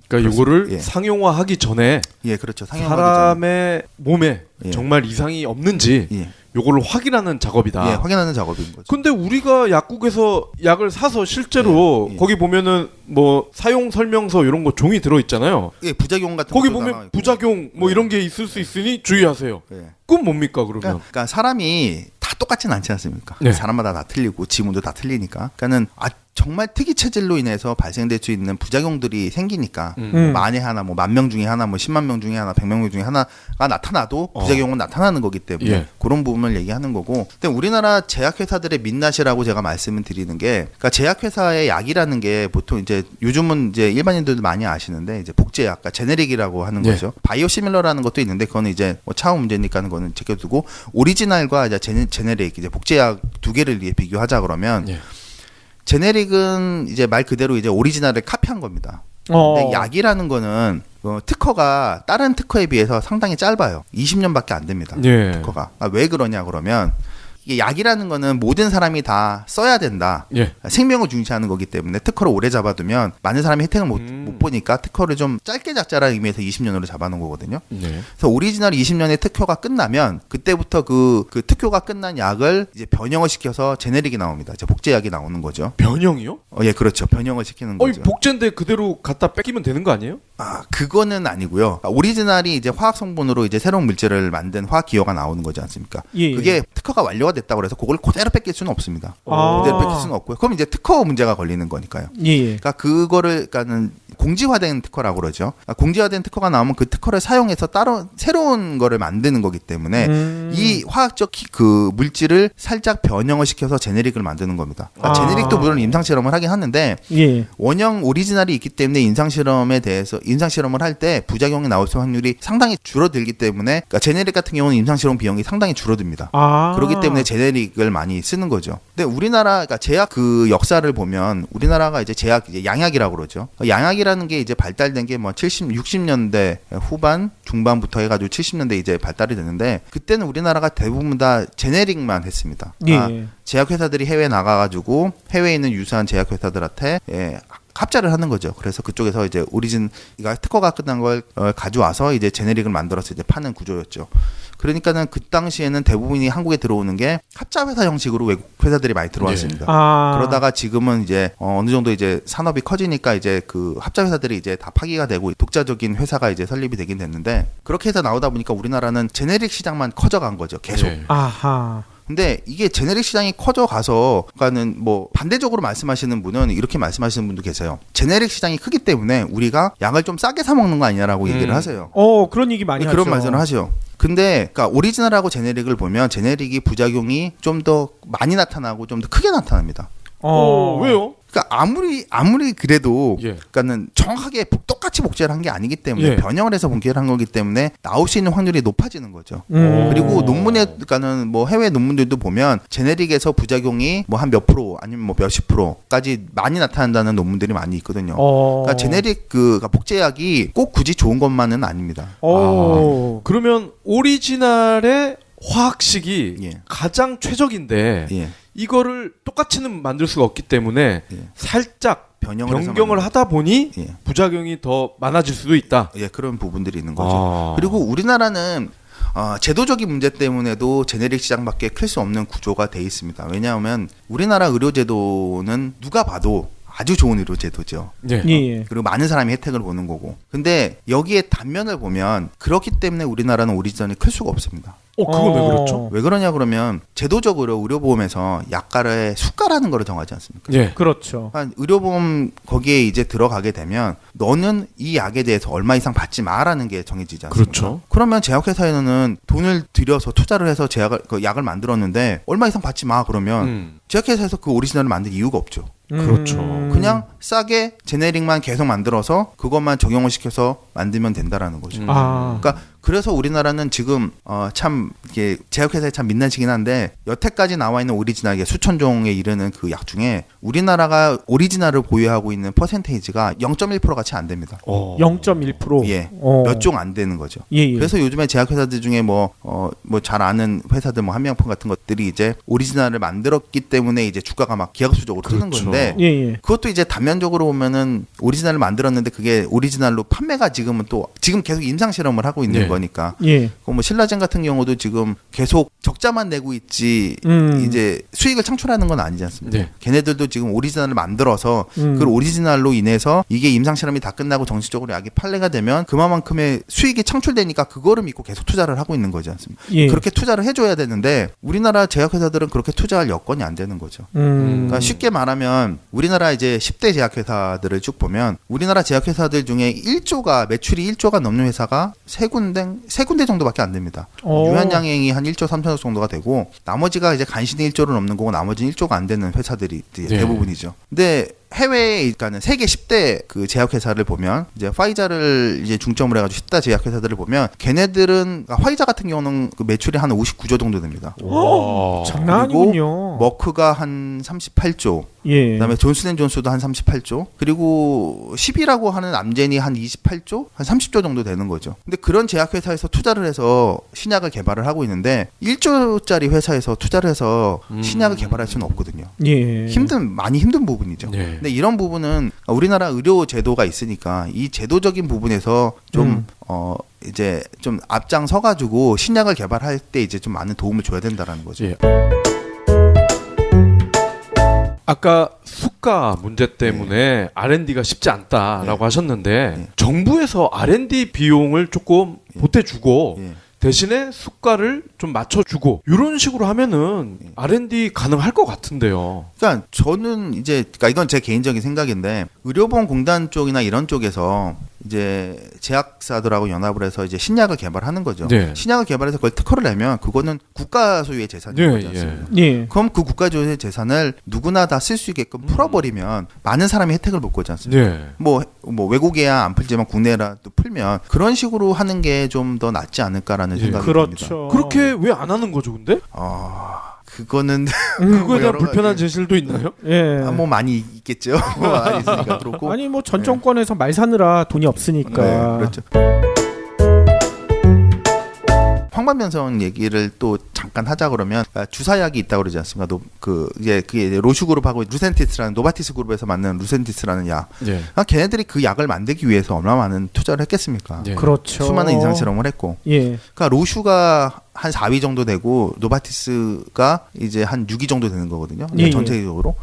S3: 그러니까 이거를
S4: 예.
S3: 상용화하기 전에
S4: 예, 그렇죠. 상용하기
S3: 사람의 몸에
S4: 예.
S3: 정말 이상이 없는지
S4: 예.
S3: 요거를 확인하는 작업이다.
S4: 예, 확인하는 작업인 거죠.
S3: 근데 우리가 약국에서 약을 사서 실제로
S4: 예, 예.
S3: 거기 보면은 뭐 사용 설명서 이런 거 종이 들어 있잖아요.
S4: 예, 부작용 같은
S3: 거기
S4: 것도 나와
S3: 보면
S4: 있고.
S3: 부작용 뭐
S4: 예.
S3: 이런 게 있을 수 있으니 주의하세요.
S4: 예.
S3: 그건 뭡니까 그러면?
S4: 그러니까 사람이 다 똑같진 않지 않습니까?
S3: 네.
S4: 사람마다 다 틀리고 지문도 다 틀리니까. 그러니까는 정말 특이 체질로 인해서 발생될 수 있는 부작용들이 생기니까 만에 하나 뭐 10,000명 중에 하나 뭐 10만 명 중에 하나 100명 중에 하나가 나타나도 부작용은 나타나는 거기 때문에
S3: 예.
S4: 그런 부분을 얘기하는 거고. 근데 우리나라 제약회사들의 민낯이라고 제가 말씀을 드리는 게 그러니까 제약회사의 약이라는 게 보통 이제 요즘은 이제 일반인들도 많이 아시는데 이제 복제약, 그러니까 제네릭이라고 하는
S3: 예.
S4: 거죠. 바이오시밀러라는 것도 있는데 그거는 이제 뭐 차후 문제니까 하는 거는 제껴두고 오리지널과 이제 제네릭 이제 복제약 두 개를 비교하자 그러면
S3: 예.
S4: 제네릭은 이제 말 그대로 이제 오리지널을 카피한 겁니다. 근데 약이라는 거는 특허가 다른 특허에 비해서 상당히 짧아요. 20년밖에 안 됩니다.
S3: 예.
S4: 특허가. 왜 그러냐 그러면 이게 약이라는 거는 모든 사람이 다 써야 된다.
S3: 예.
S4: 생명을 중시하는 거기 때문에 특허를 오래 잡아두면 많은 사람이 혜택을 못 보니까 특허를 좀 짧게 잡자라는 의미에서 20년으로 잡아놓은 거거든요.
S3: 네.
S4: 그래서 오리지널 20년의 특허가 끝나면 그때부터 그 특허가 끝난 약을 이제 변형을 시켜서 제네릭이 나옵니다. 이제 복제약이 나오는 거죠.
S3: 변형이요?
S4: 예, 그렇죠. 변형을 시키는 거죠.
S3: 복제인데 그대로 갖다 뺏기면 되는 거 아니에요?
S4: 그거는 아니고요. 오리지널이 이제 화학 성분으로 이제 새로운 물질을 만든 화학 기호가 나오는 거지 않습니까?
S2: 예.
S4: 그게 특허가 완료가 됐다고 해서 그걸 그대로 뺏길 수는 없습니다. 그대로 뺏길 수는 없고요. 그럼 이제 특허 문제가 걸리는 거니까요.
S2: 예.
S4: 그러니까 그러니까는 공지화된 특허라고 그러죠. 그러니까 공지화된 특허가 나오면 그 특허를 사용해서 따로 새로운 거를 만드는 거기 때문에 이 화학적 그 물질을 살짝 변형을 시켜서 제네릭을 만드는 겁니다. 그러니까 제네릭도 물론 임상 실험을 하긴 하는데
S2: 예.
S4: 원형 오리지널이 있기 때문에 임상 실험에 대해서 임상 실험을 할 때 부작용이 나올 수 확률이 상당히 줄어들기 때문에 그러니까 제네릭 같은 경우는 임상 실험 비용이 상당히 줄어듭니다. 그렇기 때문에 제네릭을 많이 쓰는 거죠. 근데 우리나라 그러니까 제약 그 역사를 보면 우리나라가 이제 제약 이제 양약이라고 그러죠. 양약이라는 게 이제 발달된 게 뭐 60년대 후반 중반부터 해가지고 70년대 이제 발달이 됐는데 그때는 우리나라가 대부분 다 제네릭만 했습니다.
S2: 예.
S4: 제약 회사들이 해외 나가가지고 해외에 있는 유사한 제약 회사들한테 합자를 하는 거죠. 그래서 그쪽에서 이제 오리진가 특허가 끝난 걸 가져와서 이제 제네릭을 만들어서 이제 파는 구조였죠. 그러니까는 그 당시에는 대부분이 한국에 들어오는 게 합자 회사 형식으로 외국 회사들이 많이 들어왔습니다. 그러다가 지금은 이제 어느 정도 이제 산업이 커지니까 이제 그 합자 회사들이 이제 다 파기가 되고 독자적인 회사가 이제 설립이 되긴 됐는데 그렇게 해서 나오다 보니까 우리나라는 제네릭 시장만 커져간 거죠. 계속.
S3: 예.
S2: 아하.
S4: 근데 이게 제네릭 시장이 커져가서 그러니까는 뭐 반대적으로 말씀하시는 분은 이렇게 말씀하시는 분도 계세요. 제네릭 시장이 크기 때문에 우리가 약을 좀 싸게 사 먹는 거 아니냐라고 얘기를 하세요.
S2: 그런 얘기 많이 하죠.
S4: 그런 말씀을 하죠. 근데 그러니까 오리지널하고 제네릭을 보면 제네릭이 부작용이 좀 더 많이 나타나고 좀 더 크게 나타납니다.
S3: 왜요?
S4: 그러니까 아무리 그래도
S3: 예.
S4: 그러니까는 정확하게 똑같이 복제를 한 게 아니기 때문에
S3: 예.
S4: 변형을 해서 복제를 한 거기 때문에 나올 수 있는 확률이 높아지는 거죠. 그리고 논문에 그러니까는 뭐 해외 논문들도 보면 제네릭에서 부작용이 뭐 한 몇 프로 아니면 뭐 몇십 프로까지 많이 나타난다는 논문들이 많이 있거든요. 그러니까 제네릭 그 복제약이 꼭 굳이 좋은 것만은 아닙니다.
S3: 그러면 오리지널의 화학식이
S4: 예.
S3: 가장 최적인데
S4: 예.
S3: 이거를 똑같이는 만들 수가 없기 때문에
S4: 예.
S3: 살짝
S4: 변형을
S3: 변경을 하다 보니
S4: 예.
S3: 부작용이 더 많아질 수도 있다.
S4: 예, 그런 부분들이 있는 거죠. 그리고 우리나라는 제도적인 문제 때문에도 제네릭 시장밖에 클 수 없는 구조가 돼 있습니다. 왜냐하면 우리나라 의료제도는 누가 봐도 아주 좋은 의료제도죠.
S3: 예.
S2: 예.
S4: 그리고 많은 사람이 혜택을 보는 거고. 근데 여기에 단면을 보면 그렇기 때문에 우리나라는 오리지널이 클 수가 없습니다.
S3: 그건 왜 그렇죠?
S4: 왜 그러냐 그러면 제도적으로 의료보험에서 약가의 수가라는 걸 정하지 않습니까?
S3: 예.
S2: 그렇죠.
S4: 그러니까 의료보험 거기에 이제 들어가게 되면 너는 이 약에 대해서 얼마 이상 받지 마라는 게 정해지지 않습니까?
S3: 그렇죠.
S4: 그러면 제약회사에는 돈을 들여서 투자를 해서 그 약을 만들었는데 얼마 이상 받지 마 그러면 제약회사에서 그 오리지널을 만들 이유가 없죠.
S3: 그렇죠.
S4: 그냥 싸게 제네릭만 계속 만들어서 그것만 적용을 시켜서 만들면 된다라는 거죠. 그러니까 그래서 우리나라는 지금 참 이게 제약회사에 참 민낯이긴 한데 여태까지 나와 있는 오리지널 이게 수천 종에 이르는 그 약 중에 우리나라가 오리지널을 보유하고 있는 퍼센테이지가 0.1%가 채 안 됩니다.
S2: 0.1%.
S4: 예, 몇 종 안 되는 거죠.
S2: 예.
S4: 그래서 요즘에 제약회사들 중에 뭐 잘 아는 회사들 뭐 한명품 같은 것들이 이제 오리지널을 만들었기 때문에 이제 주가가 막 기하급수적으로 뜨는
S3: 그렇죠.
S4: 건데
S2: 예.
S4: 그것도 이제 단면적으로 보면은 오리지널을 만들었는데 그게 오리지널로 판매가 지금 계속 임상 실험을 하고 있는
S3: 예.
S4: 거니까.
S2: 예.
S4: 뭐 신라젠 같은 경우도 지금 계속 적자만 내고 있지 이제 수익을 창출하는 건 아니지 않습니까?
S3: 네.
S4: 걔네들도 지금 오리지널을 만들어서 그 오리지널로 인해서 이게 임상 실험이 다 끝나고 정식적으로 약이 판매가 되면 그만큼의 수익이 창출되니까 그거를 믿고 계속 투자를 하고 있는 거지 않습니까?
S2: 예.
S4: 그렇게 투자를 해줘야 되는데 우리나라 제약회사들은 그렇게 투자할 여건이 안 되는 거죠. 그러니까 쉽게 말하면 우리나라 이제 10대 제약회사들을 쭉 보면 우리나라 제약회사들 중에 1조가 매출이 1조가 넘는 회사가 세 군데 정도밖에 안 됩니다. 유한양행이 한 1조 3천억 정도가 되고 나머지가 이제 간신히 1조를 넘는 거고 나머지는 1조가 안 되는 회사들이 대부분이죠. 근데 해외에 그러니까 세계 10대 그 제약회사를 보면 이제 화이자를 이제 중점으로 해가지고 10대 제약회사들을 보면 걔네들은 화이자 같은 경우는 그 매출이 한 59조 정도 됩니다.
S2: 장난 아니군요.
S4: 머크가 한 38조.
S2: 예.
S4: 그다음에 존슨앤존스도 한 38조. 그리고 10이라고 하는 암젠이 한 28조, 한 30조 정도 되는 거죠. 근데 그런 제약회사에서 투자를 해서 신약을 개발을 하고 있는데 1조짜리 회사에서 투자를 해서 신약을 개발할 수는 없거든요.
S2: 예.
S4: 많이 힘든 부분이죠.
S3: 예.
S4: 근데 이런 부분은 우리나라 의료 제도가 있으니까 이 제도적인 부분에서 좀 이제 좀 앞장서 가지고 신약을 개발할 때 이제 좀 많은 도움을 줘야 된다라는 거죠.
S3: 예. 아까 수가 문제 때문에 R&D가 쉽지 않다라고 하셨는데 정부에서 R&D 비용을 조금 보태주고 대신에 수가를 좀 맞춰주고 이런 식으로 하면은 R&D 가능할 것 같은데요.
S4: 그러니까 저는 이제 이건 제 개인적인 생각인데 의료보험공단 쪽이나 이런 쪽에서 이제 제약사들하고 연합을 해서 이제 신약을 개발하는 거죠.
S3: 네.
S4: 신약을 개발해서 그걸 특허를 내면 그거는 국가 소유의 재산인 거지 않습니까?
S2: 예.
S4: 그럼 그 국가 소유의 재산을 누구나 다 쓸 수 있게끔 풀어버리면 많은 사람이 혜택을 볼 거지 않습니까?
S3: 네.
S4: 뭐 외국에야 안 풀지만 국내라 또 풀면 그런 식으로 하는 게 좀 더 낫지 않을까라는 생각이 듭니다.
S2: 그렇죠.
S3: 그렇게 왜 안 하는 거죠, 근데?
S4: 그거는
S3: 그거에 대한
S4: 여러
S3: 불편한
S4: 가지-
S3: 제실도 있나요?
S2: 예.
S4: 뭐 많이 있겠죠. 많이 있으니까 그렇고.
S2: 아니 뭐 전 정권에서 말 사느라 돈이 없으니까.
S4: 네, 그렇죠. 황반변성 얘기를 또 잠깐 하자 그러면 주사약이 있다고 그러지 않습니까? 그게 로슈그룹하고 루센티스라는 노바티스 그룹에서 만든 루센티스라는 약.
S3: 예.
S4: 걔네들이 그 약을 만들기 위해서 얼마나 많은 투자를 했겠습니까?
S3: 예.
S2: 그렇죠.
S4: 수많은 임상 실험을 했고.
S2: 예.
S4: 그러니까 로슈가 한 4위 정도 되고 노바티스가 이제 한 6위 정도 되는 거거든요.
S2: 예,
S4: 전체적으로.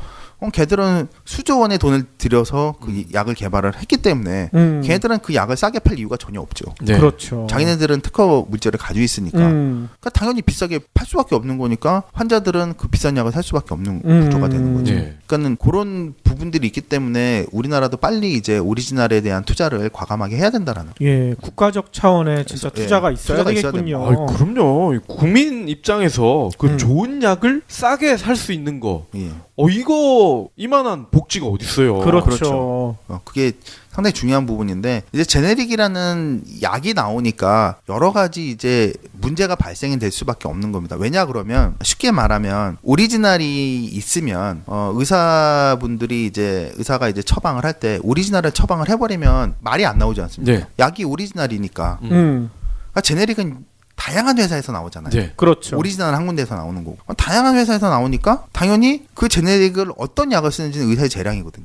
S4: 걔들은 수조 원의 돈을 들여서 그 약을 개발을 했기 때문에 걔네들은 그 약을 싸게 팔 이유가 전혀 없죠.
S3: 네.
S2: 그렇죠.
S4: 자기네들은 특허 물질을 가지고 있으니까. 그러니까 당연히 비싸게 팔 수밖에 없는 거니까 환자들은 그 비싼 약을 살 수밖에 없는 구조가 되는 거죠.
S3: 네.
S4: 그러니까는 그런 부분들이 있기 때문에 우리나라도 빨리 이제 오리지널에 대한 투자를 과감하게 해야 된다라는.
S2: 예, 국가적 차원의 진짜
S4: 그래서,
S2: 투자가
S4: 예,
S2: 있어야
S4: 투자가 있어야
S2: 되겠군요.
S3: 아이, 그럼요. 국민 입장에서 그 좋은 약을 싸게 살 수 있는 거.
S4: 예.
S3: 이거 뭐 이만한 복지가 어디 있어요.
S2: 그렇죠.
S4: 그게 상당히 중요한 부분인데 이제 제네릭이라는 약이 나오니까 여러 가지 이제 문제가 발생이 될 수밖에 없는 겁니다. 왜냐 그러면 쉽게 말하면 오리지널이 있으면 의사분들이 이제 의사가 이제 처방을 할 때 오리지널을 처방을 해버리면 말이 안 나오지 않습니까?
S3: 네.
S4: 약이 오리지널이니까. 그러니까 제네릭은 다양한 회사에서 나오잖아요.
S3: 네.
S2: 그렇죠.
S4: 오리지널은 한 군데에서 나오는 거고 다양한 회사에서 나오니까 당연히 그 제네릭을 어떤 약을 쓰는지는 의사의 재량이거든요.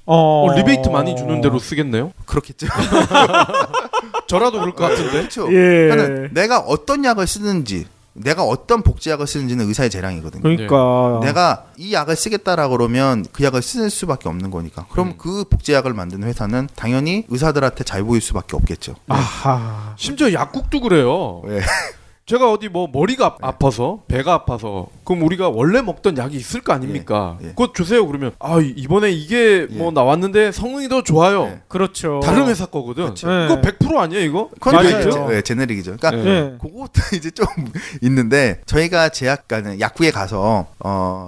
S3: 리베이트 많이 주는 대로 쓰겠네요.
S4: 그렇겠죠.
S3: 저라도 그럴 것 같은데.
S4: 그렇죠.
S2: 예.
S4: 그러니까 내가 어떤 약을 쓰는지 내가 어떤 복제약을 쓰는지는 의사의 재량이거든요.
S2: 그러니까
S4: 내가 이 약을 쓰겠다라 그러면 그 약을 쓸 수밖에 없는 거니까. 그럼 그 복제약을 만드는 회사는 당연히 의사들한테 잘 보일 수밖에 없겠죠.
S2: 아하.
S3: 심지어 약국도 그래요.
S4: 네.
S3: 제가 어디 뭐 머리가 아파서 배가 아파서 그럼 우리가 원래 먹던 약이 있을 거 아닙니까?
S4: 예.
S3: 그거 주세요 그러면 이번에 이게 뭐 나왔는데 성능이 더 좋아요.
S4: 예.
S2: 그렇죠.
S3: 다른 회사 거거든.
S4: 그렇죠.
S3: 이거 100% 아니에요 이거?
S4: 그건
S2: 맞아요.
S4: 리베이트죠. 네, 제네릭이죠. 그러니까
S2: 예.
S4: 그것도 이제 좀 있는데 저희가 제약가는 약국에 가서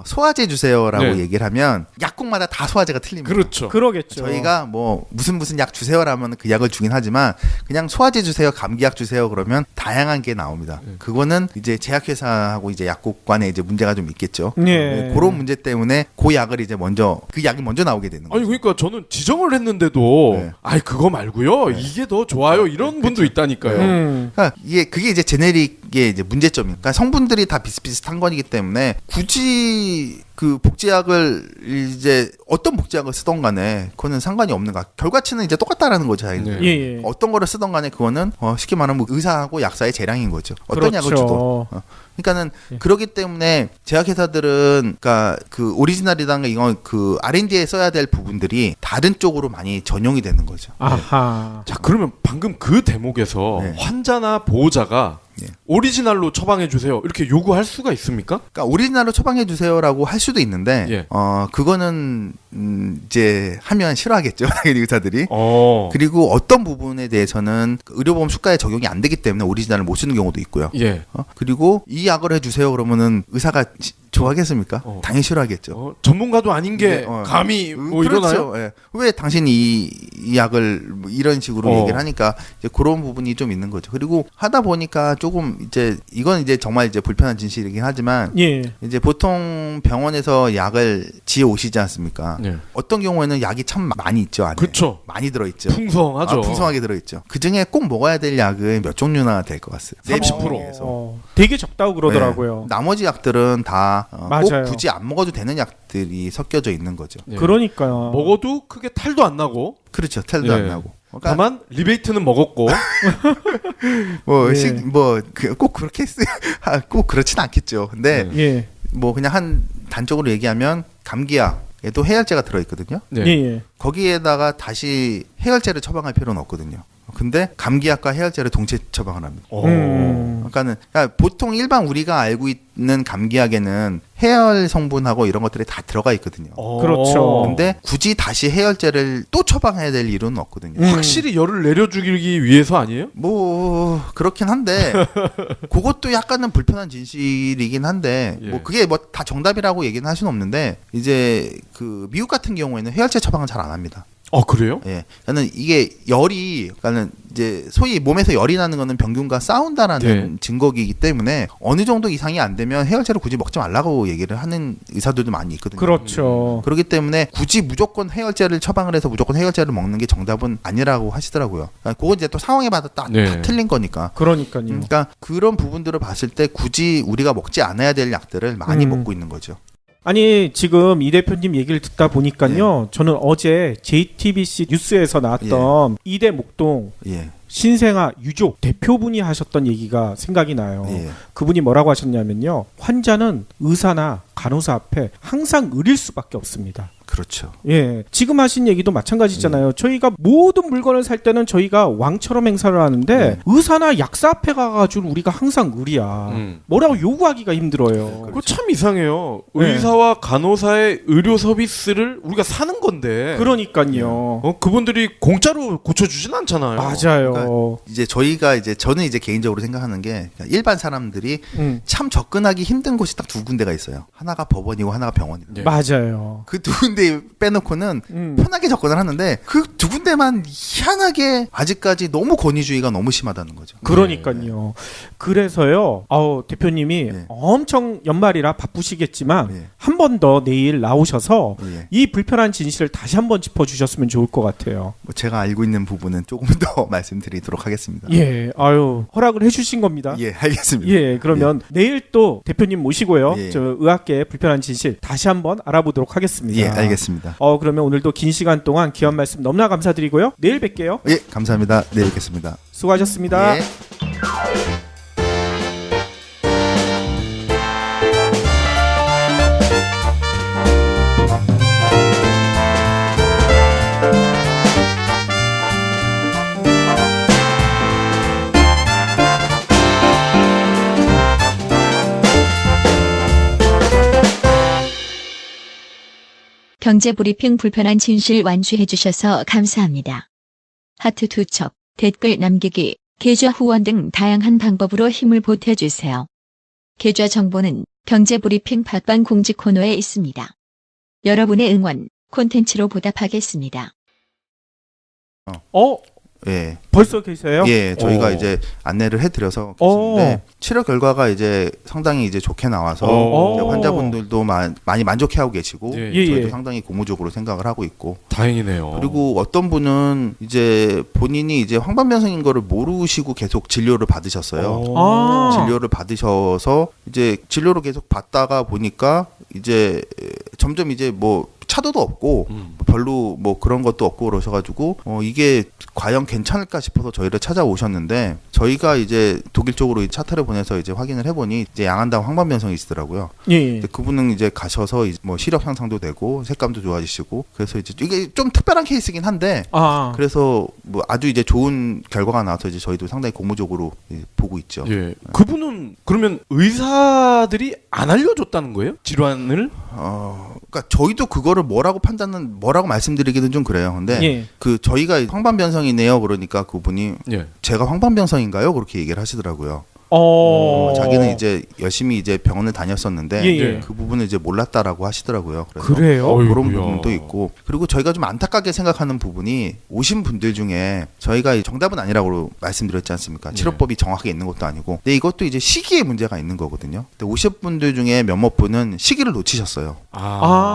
S4: 소화제 주세요라고
S3: 네.
S4: 얘기를 하면 약국마다 다 소화제가 틀립니다.
S3: 그렇죠.
S2: 그러겠죠.
S4: 저희가 뭐 무슨 약 주세요라면 그 약을 주긴 하지만 그냥 소화제 주세요, 감기약 주세요 그러면 다양한 게 나옵니다. 그거는 이제 제약회사하고 이제 약국 간에 이제 문제가 좀 있겠죠.
S2: 예.
S4: 그런 문제 때문에 그 약을 이제 그 약이 먼저 나오게 되는 거죠.
S3: 아니 그러니까 저는 지정을 했는데도
S4: 네.
S3: 그거 말고요 이게 더 좋아요 이런 분도 있다니까요.
S4: 그러니까 그게 이제 제네릭의 이제 문제점이니까 그러니까 성분들이 다 비슷비슷한 거기 때문에 굳이 그 복제약을 이제 어떤 복제약을 쓰던 간에 그거는 상관이 없는 거. 결과치는 이제 똑같다라는 거죠.
S3: 네.
S2: 예.
S4: 어떤 거를 쓰던 간에 그거는 쉽게 말하면 의사하고 약사의 재량인 거죠. 어떤
S2: 그렇죠.
S4: 약을 주던. 그러니까는 그렇기 때문에 제약회사들은 그러니까 그 오리지널이라는 이건 그 R&D에 써야 될 부분들이 다른 쪽으로 많이 전용이 되는 거죠.
S2: 아하.
S3: 자 그러면 방금 그 대목에서
S4: 네.
S3: 환자나 보호자가
S4: 네.
S3: 오리지널로 처방해 주세요 이렇게 요구할 수가 있습니까?
S4: 그러니까 오리지널로 처방해 주세요라고 할 수도 있는데
S3: 예.
S4: 그거는 이제 하면 싫어하겠죠. 당연히 의사들이.
S3: 어.
S4: 그리고 어떤 부분에 대해서는 의료보험 수가에 적용이 안 되기 때문에 오리지널을 못 쓰는 경우도 있고요.
S3: 예.
S4: 그리고 이 약을 해주세요 그러면은 의사가 좋아하겠습니까? 당연히 싫어하겠죠.
S3: 전문가도 아닌 게
S4: 네,
S3: 감히 뭐
S4: 그렇죠.
S3: 이러나요?
S4: 예. 왜 당신이 이 약을 뭐 이런 식으로 얘기를 하니까 이제 그런 부분이 좀 있는 거죠. 그리고 하다 보니까 조금 이제 이건 이제 정말 이제 불편한 진실이긴 하지만
S2: 예.
S4: 이제 보통 병원에서 약을 지어 오시지 않습니까?
S3: 네.
S4: 어떤 경우에는 약이 참 많이 있죠. 안에.
S3: 그렇죠.
S4: 많이 들어있죠.
S3: 풍성하죠.
S4: 풍성하게 들어있죠. 그 중에 꼭 먹어야 될 약은 몇 종류나 될 것 같아요.
S3: 30%.
S2: 되게 적다고 그러더라고요.
S4: 네. 나머지 약들은 다
S2: 맞아요.
S4: 꼭 굳이 안 먹어도 되는 약들이 섞여져 있는 거죠.
S3: 네.
S2: 그러니까요.
S3: 먹어도 크게 탈도 안 나고
S4: 그렇죠. 텔도
S3: 네.
S4: 안 나고. 그러니까
S3: 다만 리베이트는 먹었고
S4: 꼭 그렇게 꼭 그렇진 않겠죠. 근데
S3: 네.
S2: 예.
S4: 뭐 그냥 한 단적으로 얘기하면 감기약에도 해열제가 들어있거든요.
S3: 네.
S2: 예.
S4: 거기에다가 다시 해열제를 처방할 필요는 없거든요. 근데 감기약과 해열제를 동시에 처방을 합니다. 그러니까 보통 일반 우리가 알고 있는 감기약에는 해열 성분하고 이런 것들이 다 들어가 있거든요.
S2: 그렇죠.
S4: 근데 굳이 다시 해열제를 또 처방해야 될 이유는 없거든요.
S3: 확실히 열을 내려주기 위해서 아니에요?
S4: 뭐 그렇긴 한데 그것도 약간은 불편한 진실이긴 한데
S3: 예.
S4: 뭐 그게 뭐 다 정답이라고 얘기는 할 수는 없는데 이제 그 미국 같은 경우에는 해열제 처방은 잘 안 합니다.
S3: 그래요?
S4: 예, 저는 이게 그러니까는 이제 소위 몸에서 열이 나는 거는 병균과 싸운다라는
S3: 네.
S4: 증거이기 때문에 어느 정도 이상이 안 되면 해열제를 굳이 먹지 말라고 얘기를 하는 의사들도 많이 있거든요.
S2: 그렇죠.
S4: 그렇기 때문에 굳이 무조건 해열제를 처방을 해서 무조건 해열제를 먹는 게 정답은 아니라고 하시더라고요. 그러니까 그건 이제 또 상황에 따라 다
S3: 네.
S4: 틀린 거니까.
S2: 그러니까요.
S4: 그러니까 그런 부분들을 봤을 때 굳이 우리가 먹지 않아야 될 약들을 많이 먹고 있는 거죠.
S2: 아니 지금 이 대표님 얘기를 듣다 보니까요. 저는 어제 JTBC 뉴스에서 나왔던 이대 목동
S4: 예.
S2: 신생아 유족 대표분이 하셨던 얘기가 생각이 나요.
S4: 예.
S2: 그분이 뭐라고 하셨냐면요. 환자는 의사나 간호사 앞에 항상 의릴 수밖에 없습니다.
S4: 그렇죠.
S2: 예, 지금 하신 얘기도 마찬가지잖아요. 저희가 모든 물건을 살 때는 저희가 왕처럼 행사를 하는데 의사나 약사 앞에 가가지고 우리가 항상 의리야. 뭐라고 요구하기가 힘들어요.
S3: 그거 참 이상해요.
S2: 네.
S3: 의사와 간호사의 의료 서비스를 우리가 사는 건데
S2: 그러니까요.
S3: 그분들이 공짜로 고쳐주진 않잖아요.
S2: 맞아요.
S4: 이제 저는 이제 개인적으로 생각하는 게 일반 사람들이 참 접근하기 힘든 곳이 딱 두 군데가 있어요. 하나가 법원이고 하나가 병원이고.
S3: 네.
S2: 맞아요.
S4: 그 두 군데 군데 빼놓고는 편하게 접근을 하는데 그 두 군데만 희한하게 아직까지 너무 권위주의가 너무 심하다는 거죠.
S2: 그러니까요. 그래서요. 대표님이
S4: 네.
S2: 엄청 연말이라 바쁘시겠지만
S4: 네.
S2: 한 번 더 내일 나오셔서
S4: 네.
S2: 이 불편한 진실을 다시 한번 짚어주셨으면 좋을 것 같아요.
S4: 뭐 제가 알고 있는 부분은 조금 더 말씀드리도록 하겠습니다.
S2: 예, 허락을 해주신 겁니다.
S4: 예, 알겠습니다.
S2: 예, 그러면 내일 또 대표님 모시고요.
S4: 예.
S2: 저 의학계의 불편한 진실 다시 한번 알아보도록 하겠습니다.
S4: 예, 알겠습니다.
S2: 그러면 오늘도 긴 시간 동안 귀한 말씀 너무나 감사드리고요. 내일 뵐게요.
S4: 예, 감사합니다. 내일 뵙겠습니다.
S2: 수고하셨습니다.
S4: 예.
S1: 경제브리핑 불편한 진실 완수해 주셔서 감사합니다. 하트 2척, 댓글 남기기, 계좌 후원 등 다양한 방법으로 힘을 보태주세요. 계좌 정보는 경제브리핑 팟빵 공지 코너에 있습니다. 여러분의 응원, 콘텐츠로 보답하겠습니다.
S4: 예.
S2: 벌써 계세요?
S4: 예, 저희가 이제 안내를 해드려서 계시는데 치료 결과가 이제 상당히 이제 좋게 나와서 이제 환자분들도 많이 만족해하고 계시고 저희도 상당히 고무적으로 생각을 하고 있고
S3: 다행이네요.
S4: 그리고 어떤 분은 이제 본인이 이제 황반변성인 거를 모르시고 계속 진료를 받으셨어요. 진료를 받으셔서 이제 진료를 계속 받다가 보니까 이제 점점 이제 뭐 차도도 없고 별로 뭐 그런 것도 없고 그러셔가지고 이게 과연 괜찮을까 싶어서 저희를 찾아오셨는데 저희가 이제 독일 쪽으로 차트를 보내서 이제 확인을 해보니 이제 양한당 황반변성이 있더라고요.
S2: 예.
S4: 그분은 이제 가셔서 이제 뭐 시력 향상도 되고 색감도 좋아지시고 그래서 이제 이게 좀 특별한 케이스긴 한데 그래서 뭐 아주 이제 좋은 결과가 나와서 이제 저희도 상당히 고무적으로 보고 있죠.
S3: 예. 그분은 그러면 의사들이 안 알려줬다는 거예요? 질환을?
S4: 그러니까 저희도 그거를 뭐라고 말씀드리기는 좀 그래요. 근데 그 저희가 황반변성이네요. 그러니까 그분이 제가 황반변성인가요? 그렇게 얘기를 하시더라고요. 자기는 이제 열심히 이제 병원을 다녔었는데 그 부분을 이제 몰랐다라고 하시더라고요. 그래서
S2: 그래요?
S4: 그런 부분도 있고 그리고 저희가 좀 안타깝게 생각하는 부분이 오신 분들 중에 저희가 정답은 아니라고 말씀드렸지 않습니까? 치료법이 정확하게 있는 것도 아니고 근데 이것도 이제 시기에 문제가 있는 거거든요. 근데 오신 분들 중에 몇몇 분은 시기를 놓치셨어요.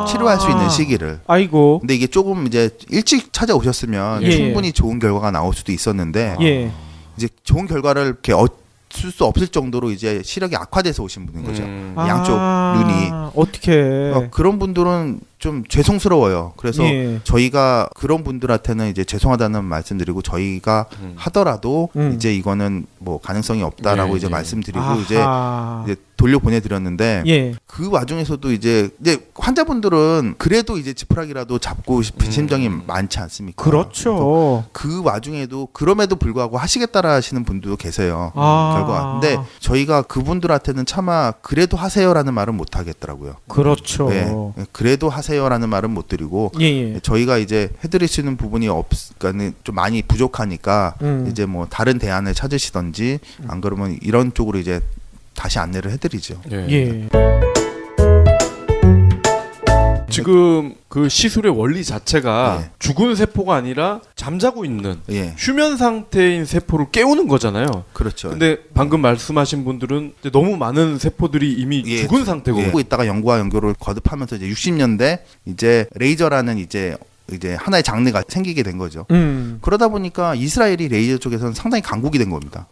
S4: 치료할 수 있는 시기를.
S2: 아이고.
S4: 근데 이게 조금 이제 일찍 찾아오셨으면 충분히 좋은 결과가 나올 수도 있었는데 이제 좋은 결과를 이렇게 쓸 수 없을 정도로 이제 시력이 악화돼서 오신 분인 거죠. 양쪽 눈이.
S2: 어떻게?
S4: 그런 분들은 좀 죄송스러워요. 그래서 저희가 그런 분들한테는 이제 죄송하다는 말씀드리고 저희가 하더라도 이제 이거는 뭐 가능성이 없다라고 이제 말씀드리고 이제 돌려 보내드렸는데 그 와중에서도 이제 환자분들은 그래도 이제 지푸라기라도 잡고 싶은 심정이 많지 않습니까?
S2: 그렇죠.
S4: 그 와중에도 그럼에도 불구하고 하시겠다라 하시는 분도 계세요. 결과가. 근데 저희가 그분들한테는 차마 그래도 하세요라는 말은 못 하겠더라고요.
S2: 그렇죠.
S4: 그래도 하세요라는 말은 못 드리고 저희가 이제 해드릴 수 있는 부분이 그러니까 좀 많이 부족하니까 이제 뭐 다른 대안을 찾으시던지 안 그러면 이런 쪽으로 이제 다시 안내를 해드리죠.
S3: 지금 그 시술의 원리 자체가 죽은 세포가 아니라 잠자고 있는 휴면 상태인 세포를 깨우는 거잖아요.
S4: 그렇죠.
S3: 근데 방금 말씀하신 분들은 이제 너무 많은 세포들이 이미 죽은 상태고
S4: 하고 있다가 연구와 연구를 거듭하면서 이제 60년대 이제 레이저라는 이제 하나의 장르가 생기게 된 거죠. 그러다 보니까 이스라엘이 레이저 쪽에서는 상당히 강국이 된 겁니다.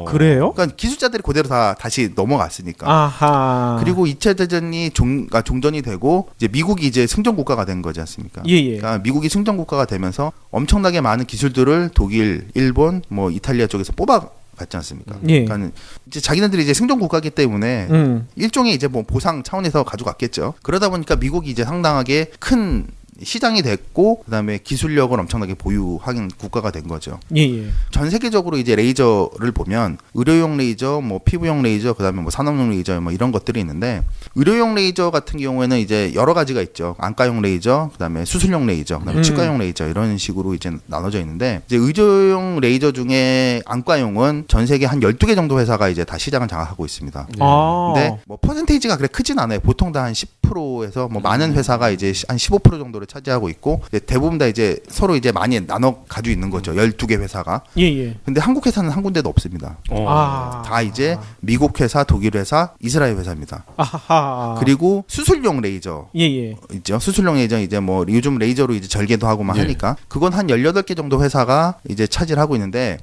S2: 그래요?
S4: 그러니까 기술자들이 그대로 다시 넘어갔으니까.
S2: 아하.
S4: 그리고 2차 대전이 종전이 되고 이제 미국이 이제 승전 국가가 된 거지 않습니까? 그러니까 미국이 승전 국가가 되면서 엄청나게 많은 기술들을 독일, 일본, 뭐 이탈리아 쪽에서 뽑아갔지 않습니까? 그러니까 이제 자기네들이 이제 승전 국가이기 때문에 일종의 이제 뭐 보상 차원에서 가져갔겠죠. 그러다 보니까 미국이 이제 상당하게 큰 시장이 됐고 그다음에 기술력을 엄청나게 보유하는 국가가 된 거죠.
S2: 예.
S4: 전 세계적으로 이제 레이저를 보면 의료용 레이저, 뭐 피부용 레이저, 그다음에 뭐 산업용 레이저 뭐 이런 것들이 있는데 의료용 레이저 같은 경우에는 이제 여러 가지가 있죠. 안과용 레이저, 그다음에 수술용 레이저, 그다음에 치과용 레이저 이런 식으로 이제 나눠져 있는데 이제 의료용 레이저 중에 안과용은 전 세계 한 12개 정도 회사가 이제 다 시장을 장악하고 있습니다. 근데 뭐 퍼센테이지가 그래 크진 않아요. 보통 다 한 10%에서 뭐 많은 회사가 이제 한 15% 정도를 차지하고 있고 이제 대부분 다 이제 서로 이제 많이 나눠 가지고 있는 거죠. 12개 회사가.
S2: 예.
S4: 근데 한국 회사는 한 군데도 없습니다. 다 이제 미국 회사, 독일 회사, 이스라엘 회사입니다.
S2: 아하.
S4: 그리고 수술용 레이저 있죠. 수술용 레이저 이제 뭐 요즘 레이저로 이제 절개도 하고 막 하니까 그건 한 18개 정도 회사가 이제 차지를 하고 있는데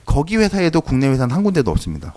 S4: 거기 회사에도 국내 회사는 한 군데도 없습니다.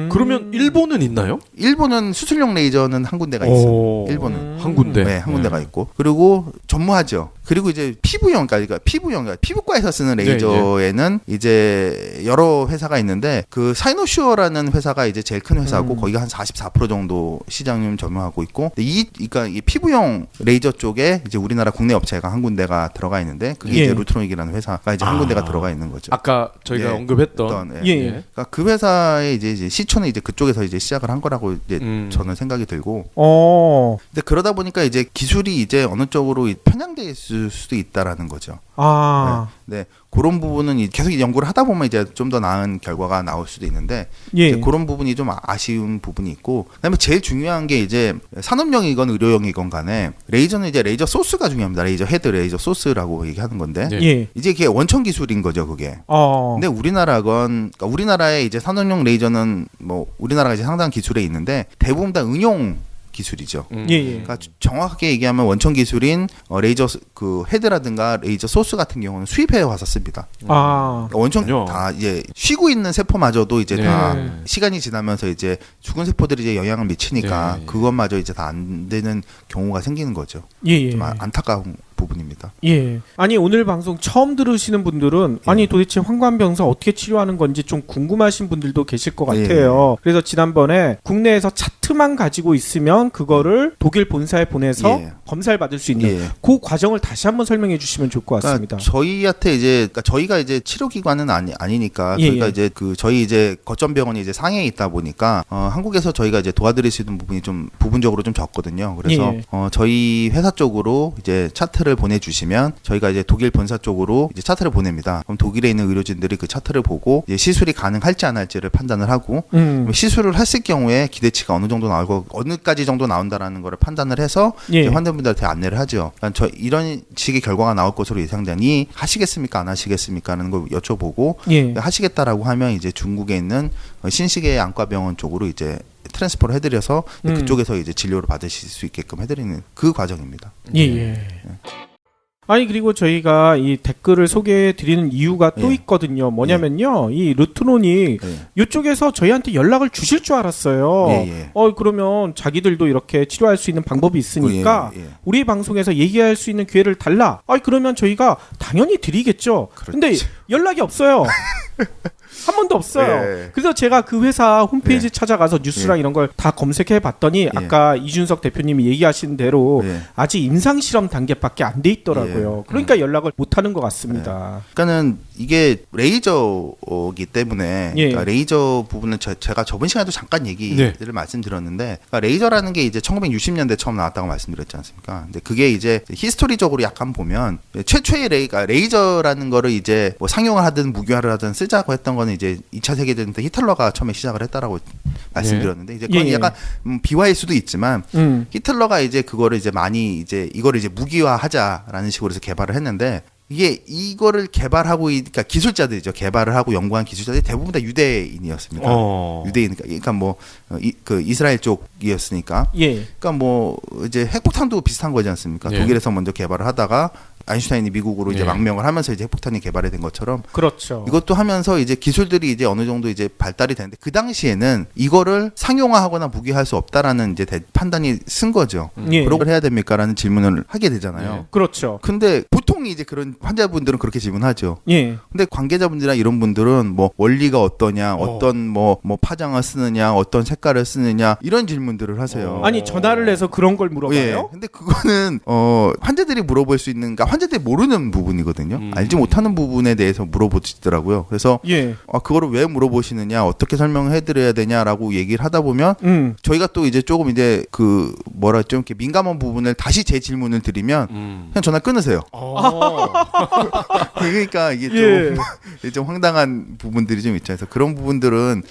S3: 그러면 일본은 있나요?
S4: 일본은 수술용 레이저는 한 군데가 있어요. 일본은
S3: 한 군데.
S4: 네, 한 군데가 있고 그리고 전무하죠. 그리고 이제 피부용, 그러니까 피부과에서 쓰는 레이저에는 이제 여러 회사가 있는데 그 사이노슈어라는 회사가 이제 제일 큰 회사고 거기가 한 44% 정도 시장을 점유하고 있고 그러니까 이 피부용 레이저 쪽에 이제 우리나라 국내 업체가 한 군데가 들어가 있는데 그게 이제 루트로닉이라는 회사가 이제 한 군데가 들어가 있는 거죠.
S3: 아까 저희가 언급했던
S4: 그러니까 그 회사의 이제 시초는 이제 그쪽에서 이제 시작을 한 거라고 이제 저는 생각이 들고. 근데 그러다 보니까 이제 기술이 이제 어느 쪽으로 편향돼 있을 수도 있다라는 거죠. 네, 그런 부분은 계속 연구를 하다 보면 이제 좀 더 나은 결과가 나올 수도 있는데 이제 그런 부분이 좀 아쉬운 부분이 있고 그다음에 제일 중요한 게 이제 산업용이건 의료용이건 간에 레이저는 이제 레이저 소스가 중요합니다. 레이저 헤드, 레이저 소스라고 얘기하는 건데 이제 그게 원천 기술인 거죠, 그게. 근데 그러니까 우리나라의 이제 산업용 레이저는 뭐 우리나라가 이제 상당한 기술에 있는데 대부분 다 응용 기술이죠. 그러니까 정확하게 얘기하면 원천 기술인 레이저 그 헤드라든가 레이저 소스 같은 경우는 수입해 와서 씁니다. 그러니까 원천 다 이제 쉬고 있는 세포마저도 이제 다 시간이 지나면서 이제 죽은 세포들이 이제 영향을 미치니까 그것마저 이제 다 안 되는 경우가 생기는 거죠. 좀 안타까운 부분입니다.
S2: 아니 오늘 방송 처음 들으시는 분들은 아니 도대체 황관병사 어떻게 치료하는 건지 좀 궁금하신 분들도 계실 것 같아요. 그래서 지난번에 국내에서 차트만 가지고 있으면 그거를 독일 본사에 보내서 검사를 받을 수 있는 그 과정을 다시 한번 설명해 주시면 좋을 것 같습니다.
S4: 그러니까 저희한테 이제 저희가 이제 치료기관은 아니니까 저희가 이제 그 저희 이제 거점 병원이 이제 상해에 있다 보니까 한국에서 저희가 이제 도와드릴 수 있는 부분이 좀 부분적으로 좀 적거든요. 그래서 저희 회사 쪽으로 이제 차트를 보내주시면 저희가 이제 독일 본사 쪽으로 이제 차트를 보냅니다. 그럼 독일에 있는 의료진들이 그 차트를 보고 이제 시술이 가능할지 안 할지를 판단을 하고 시술을 했을 경우에 기대치가 어느 정도 나오고 어느까지 정도 나온다라는 거를 판단을 해서 이제 환자분들한테 안내를 하죠. 그러니까 이런 식의 결과가 나올 것으로 예상되니 하시겠습니까, 안 하시겠습니까?는 걸 여쭤보고 하시겠다라고 하면 이제 중국에 있는 신시계 안과병원 쪽으로 이제 트랜스퍼를 해드려서 그쪽에서 이제 진료를 받으실 수 있게끔 해드리는 그 과정입니다.
S2: 아니 그리고 저희가 이 댓글을 소개해 드리는 이유가 또 있거든요. 뭐냐면요. 이 루트론이 이쪽에서 저희한테 연락을 주실 줄 알았어요. 그러면 자기들도 이렇게 치료할 수 있는 방법이 있으니까 우리 방송에서 얘기할 수 있는 기회를 달라. 그러면 저희가 당연히 드리겠죠. 근데 연락이 없어요. 한 번도 없어요. 그래서 제가 그 회사 홈페이지 찾아가서 뉴스랑 이런 걸 다 검색해 봤더니 아까 이준석 대표님이 얘기하신 대로 아직 임상 실험 단계밖에 안 돼 있더라고요. 그러니까 연락을 못 하는 것 같습니다.
S4: 그러니까는 이게 레이저이기 때문에 그러니까 레이저 부분은 제가 저번 시간에도 잠깐 얘기를 말씀드렸는데 그러니까 레이저라는 게 이제 1960년대 처음 나왔다고 말씀드렸지 않습니까? 근데 그게 이제 히스토리적으로 약간 보면 최초의 레이저라는 거를 이제 뭐 상용을 하든 무기화를 하든 쓰자고 했던 거는 이제 2차 세계대전 때 히틀러가 처음에 시작을 했다라고 말씀드렸는데 이제 그건 약간 비화일 수도 있지만 히틀러가 이제 그거를 이제 많이 이제 이거를 이제 무기화하자라는 식으로 해서 개발을 했는데 이게 이거를 개발하고 그러니까 기술자들이죠. 개발을 하고 연구한 기술자들이 대부분 다 유대인이었습니다. 유대인 그러니까 뭐 그 이스라엘 쪽이었으니까. 그러니까 뭐 이제 핵폭탄도 비슷한 거지 않습니까? 독일에서 먼저 개발을 하다가 아인슈타인이 미국으로 이제 망명을 하면서 이제 핵폭탄이 개발이 된 것처럼
S2: 그렇죠.
S4: 이것도 하면서 이제 기술들이 이제 어느 정도 이제 발달이 되는데 그 당시에는 이거를 상용화하거나 무기화할 수 없다라는 이제 판단이 쓴 거죠. 그런 걸 해야 됩니까라는 질문을 하게 되잖아요.
S2: 그렇죠.
S4: 근데 보통 이제 그런 환자분들은 그렇게 질문하죠.
S2: 예.
S4: 근데 관계자분들이나 이런 분들은 뭐 원리가 어떠냐, 어떤 뭐 파장을 쓰느냐, 어떤 색깔을 쓰느냐 이런 질문들을 하세요.
S2: 아니 전화를 해서 그런 걸 물어봐요?
S4: 예. 근데 그거는 환자들이 물어볼 수 있는, 그러니까 환자들이 모르는 부분이거든요. 알지 못하는 부분에 대해서 물어보시더라고요. 그래서
S2: 예.
S4: 그거를 왜 물어보시느냐, 어떻게 설명을 해드려야 되냐라고 얘기를 하다 보면 저희가 또 이제 조금 이제 그 뭐라 좀 이렇게 민감한 부분을 다시 제 질문을 드리면 그냥 전화 끊으세요. 그러니까 이게 좀, 좀 황당한 부분들이 좀 있죠. 그래서 그런 부분들은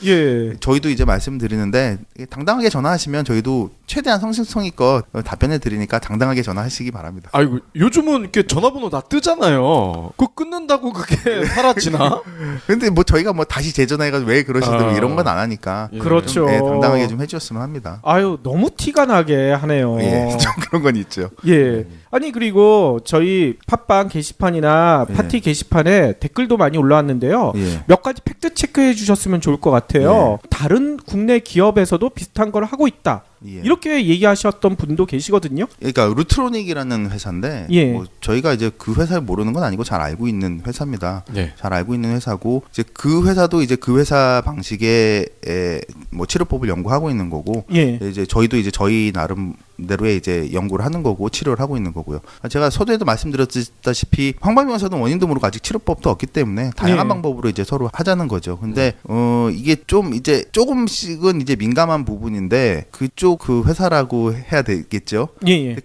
S4: 저희도 이제 말씀드리는데 당당하게 전화하시면 저희도 최대한 성심성의껏 답변해 드리니까 당당하게 전화하시기 바랍니다.
S3: 아이고 요즘은 이렇게 전화번호 다 뜨잖아요. 그거 끊는다고 그게 사라지나?
S4: 근데 뭐 저희가 뭐 다시 재전화해가지고 왜 그러시든 이런 건 안 하니까
S2: 그렇죠.
S4: 좀, 당당하게 좀 해주셨으면 합니다.
S2: 아유 너무 티가 나게 하네요.
S4: 좀 그런 건 있죠.
S2: 예. 아니 그리고 저희 팟빵 게시판이나 파티 게시판에 댓글도 많이 올라왔는데요. 몇 가지 팩트 체크해 주셨으면 좋을 것 같아요. 다른 국내 기업에서도 비슷한 걸 하고 있다. 이렇게 얘기하셨던 분도 계시거든요.
S4: 그러니까 루트로닉이라는 회사인데 뭐 저희가 이제 그 회사를 모르는 건 아니고 잘 알고 있는 회사입니다. 잘 알고 있는 회사고 이제 그 회사도 이제 그 회사 방식의 뭐 치료법을 연구하고 있는 거고 이제 저희도 이제 저희 나름대로의 이제 연구를 하는 거고 치료를 하고 있는 거고요. 제가 서두에도 말씀드렸다시피 황반병원에서는 원인도 모르고 아직 치료법도 없기 때문에 다양한 방법으로 이제 서로 하자는 거죠. 근데 이게 좀 이제 조금씩은 이제 민감한 부분인데 그쪽 그 회사라고 해야 되겠죠.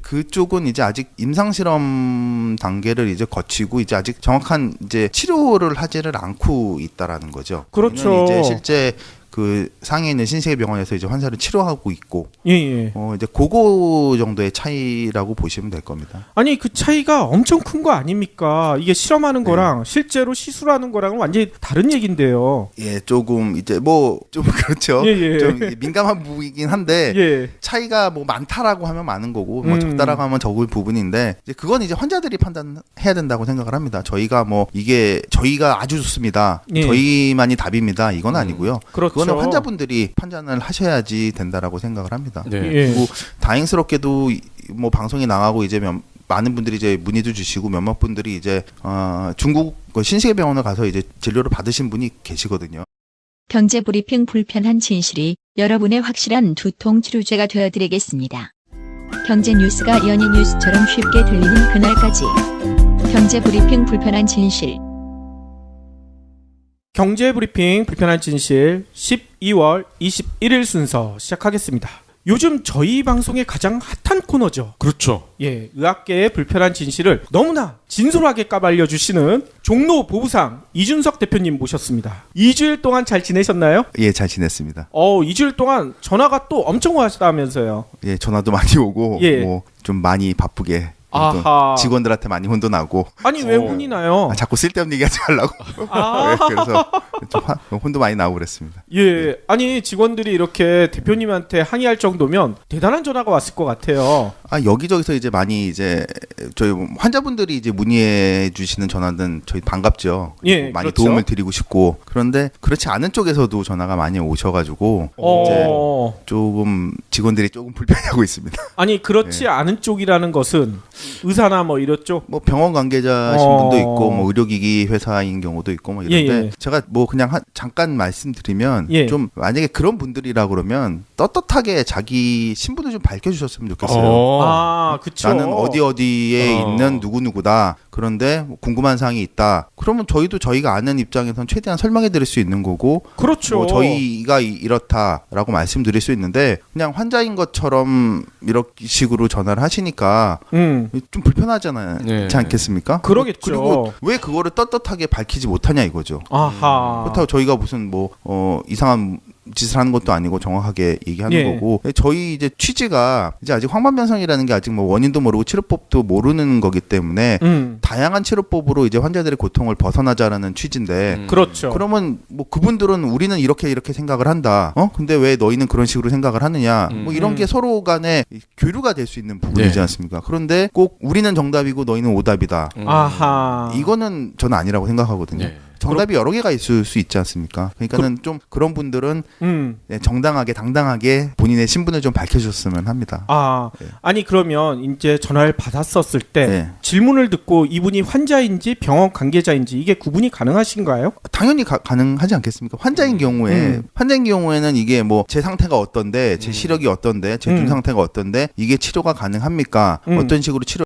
S4: 그쪽은 이제 아직 임상 실험 단계를 이제 거치고 이제 아직 정확한 이제 치료를 하지를 않고 있다라는 거죠.
S2: 그렇죠.
S4: 이제 실제 그 상해 있는 신세계병원에서 이제 환자를 치료하고 있고 이제 그거 정도의 차이라고 보시면 될 겁니다.
S2: 아니 그 차이가 엄청 큰 거 아닙니까? 이게 실험하는 거랑 실제로 시술하는 거랑은 완전히 다른 얘긴데요.
S4: 조금 이제 뭐 좀 그렇죠. 좀 민감한 부분이긴 한데 차이가 뭐 많다라고 하면 많은 거고 뭐 적다라고 하면 적을 부분인데 이제 그건 이제 환자들이 판단해야 된다고 생각을 합니다. 저희가 뭐 이게 저희가 아주 좋습니다. 저희만이 답입니다. 이건 아니고요.
S2: 그렇죠.
S4: 그거는 환자분들이 판단을 하셔야지 된다라고 생각을 합니다. 그리고 다행스럽게도 뭐 방송에 나가고 이제 많은 분들이 이제 문의도 주시고 몇몇 분들이 이제 중국 신세계병원을 가서 이제 진료를 받으신 분이 계시거든요.
S1: 경제 브리핑 불편한 진실이 여러분의 확실한 두통 치료제가 되어드리겠습니다. 경제 뉴스가 연예 뉴스처럼 쉽게 들리는 그날까지. 경제 브리핑 불편한 진실.
S2: 경제 브리핑 불편한 진실 12월 21일 순서 시작하겠습니다. 요즘 저희 방송의 가장 핫한 코너죠.
S3: 그렇죠.
S2: 의학계의 불편한 진실을 너무나 진솔하게 까발려 주시는 종로 보부상 이준석 대표님 모셨습니다. 2주일 동안 잘 지내셨나요?
S4: 잘 지냈습니다.
S2: 2주일 동안 전화가 또 엄청 왔다면서요.
S4: 전화도 많이 오고 뭐 좀 많이 바쁘게 직원들한테 많이 혼도 나고.
S2: 아니 왜 혼이 나요?
S4: 자꾸 쓸데없는 얘기하지 말라고. 그래서 좀 혼도 많이 나오고 그랬습니다.
S2: 아니 직원들이 이렇게 대표님한테 항의할 정도면 대단한 전화가 왔을 것 같아요.
S4: 여기저기서 이제 많이 이제 저희 환자분들이 이제 문의해 주시는 전화는 저희 반갑죠. 많이
S2: 그렇죠.
S4: 도움을 드리고 싶고. 그런데 그렇지 않은 쪽에서도 전화가 많이 오셔가지고 이제 조금 직원들이 조금 불편해하고 있습니다.
S2: 아니 그렇지 않은 쪽이라는 것은 의사나 뭐 이렇죠?
S4: 뭐 병원 관계자신 분도 있고 뭐 의료기기 회사인 경우도 있고 뭐 이런데 제가 뭐 그냥 잠깐 말씀드리면 좀 만약에 그런 분들이라 그러면 떳떳하게 자기 신분을 좀 밝혀주셨으면 좋겠어요.
S2: 그쵸.
S4: 나는 어디에 있는 누구누구다. 그런데 궁금한 사항이 있다. 그러면 저희가 아는 입장에선 최대한 설명해 드릴 수 있는 거고.
S2: 그렇죠.
S4: 뭐 저희가 이렇다라고 말씀드릴 수 있는데 그냥 환자인 것처럼 이런 식으로 전화를 하시니까 좀 불편하잖아요. 그렇지 않겠습니까?
S2: 그러겠죠.
S4: 그리고 왜 그거를 떳떳하게 밝히지 못하냐 이거죠. 그렇다고 저희가 무슨 뭐 이상한 짓을 하는 것도 아니고 정확하게 얘기하는 거고 저희 이제 취지가 이제 아직 황반변성이라는 게 아직 뭐 원인도 모르고 치료법도 모르는 거기 때문에 다양한 치료법으로 이제 환자들의 고통을 벗어나자라는 취지인데
S2: 그렇죠.
S4: 그러면 뭐 그분들은 우리는 이렇게 생각을 한다. 근데 왜 너희는 그런 식으로 생각을 하느냐? 뭐 이런 게 서로 간에 교류가 될 수 있는 부분이지 않습니까? 그런데 꼭 우리는 정답이고 너희는 오답이다.
S2: 아하.
S4: 이거는 저는 아니라고 생각하거든요. 정답이 여러 개가 있을 수 있지 않습니까? 그러니까는 좀 그런 분들은 네, 정당하게 당당하게 본인의 신분을 좀 밝혀주셨으면 합니다.
S2: 네. 아니 그러면 이제 전화를 받았었을 때
S4: 네.
S2: 질문을 듣고 이분이 환자인지 병원 관계자인지 이게 구분이 가능하신가요?
S4: 당연히 가능하지 않겠습니까? 환자인 경우에는 이게 뭐 제 상태가 어떤데, 제 시력이 어떤데, 제 눈 상태가 어떤데 이게 치료가 가능합니까? 어떤 식으로 치료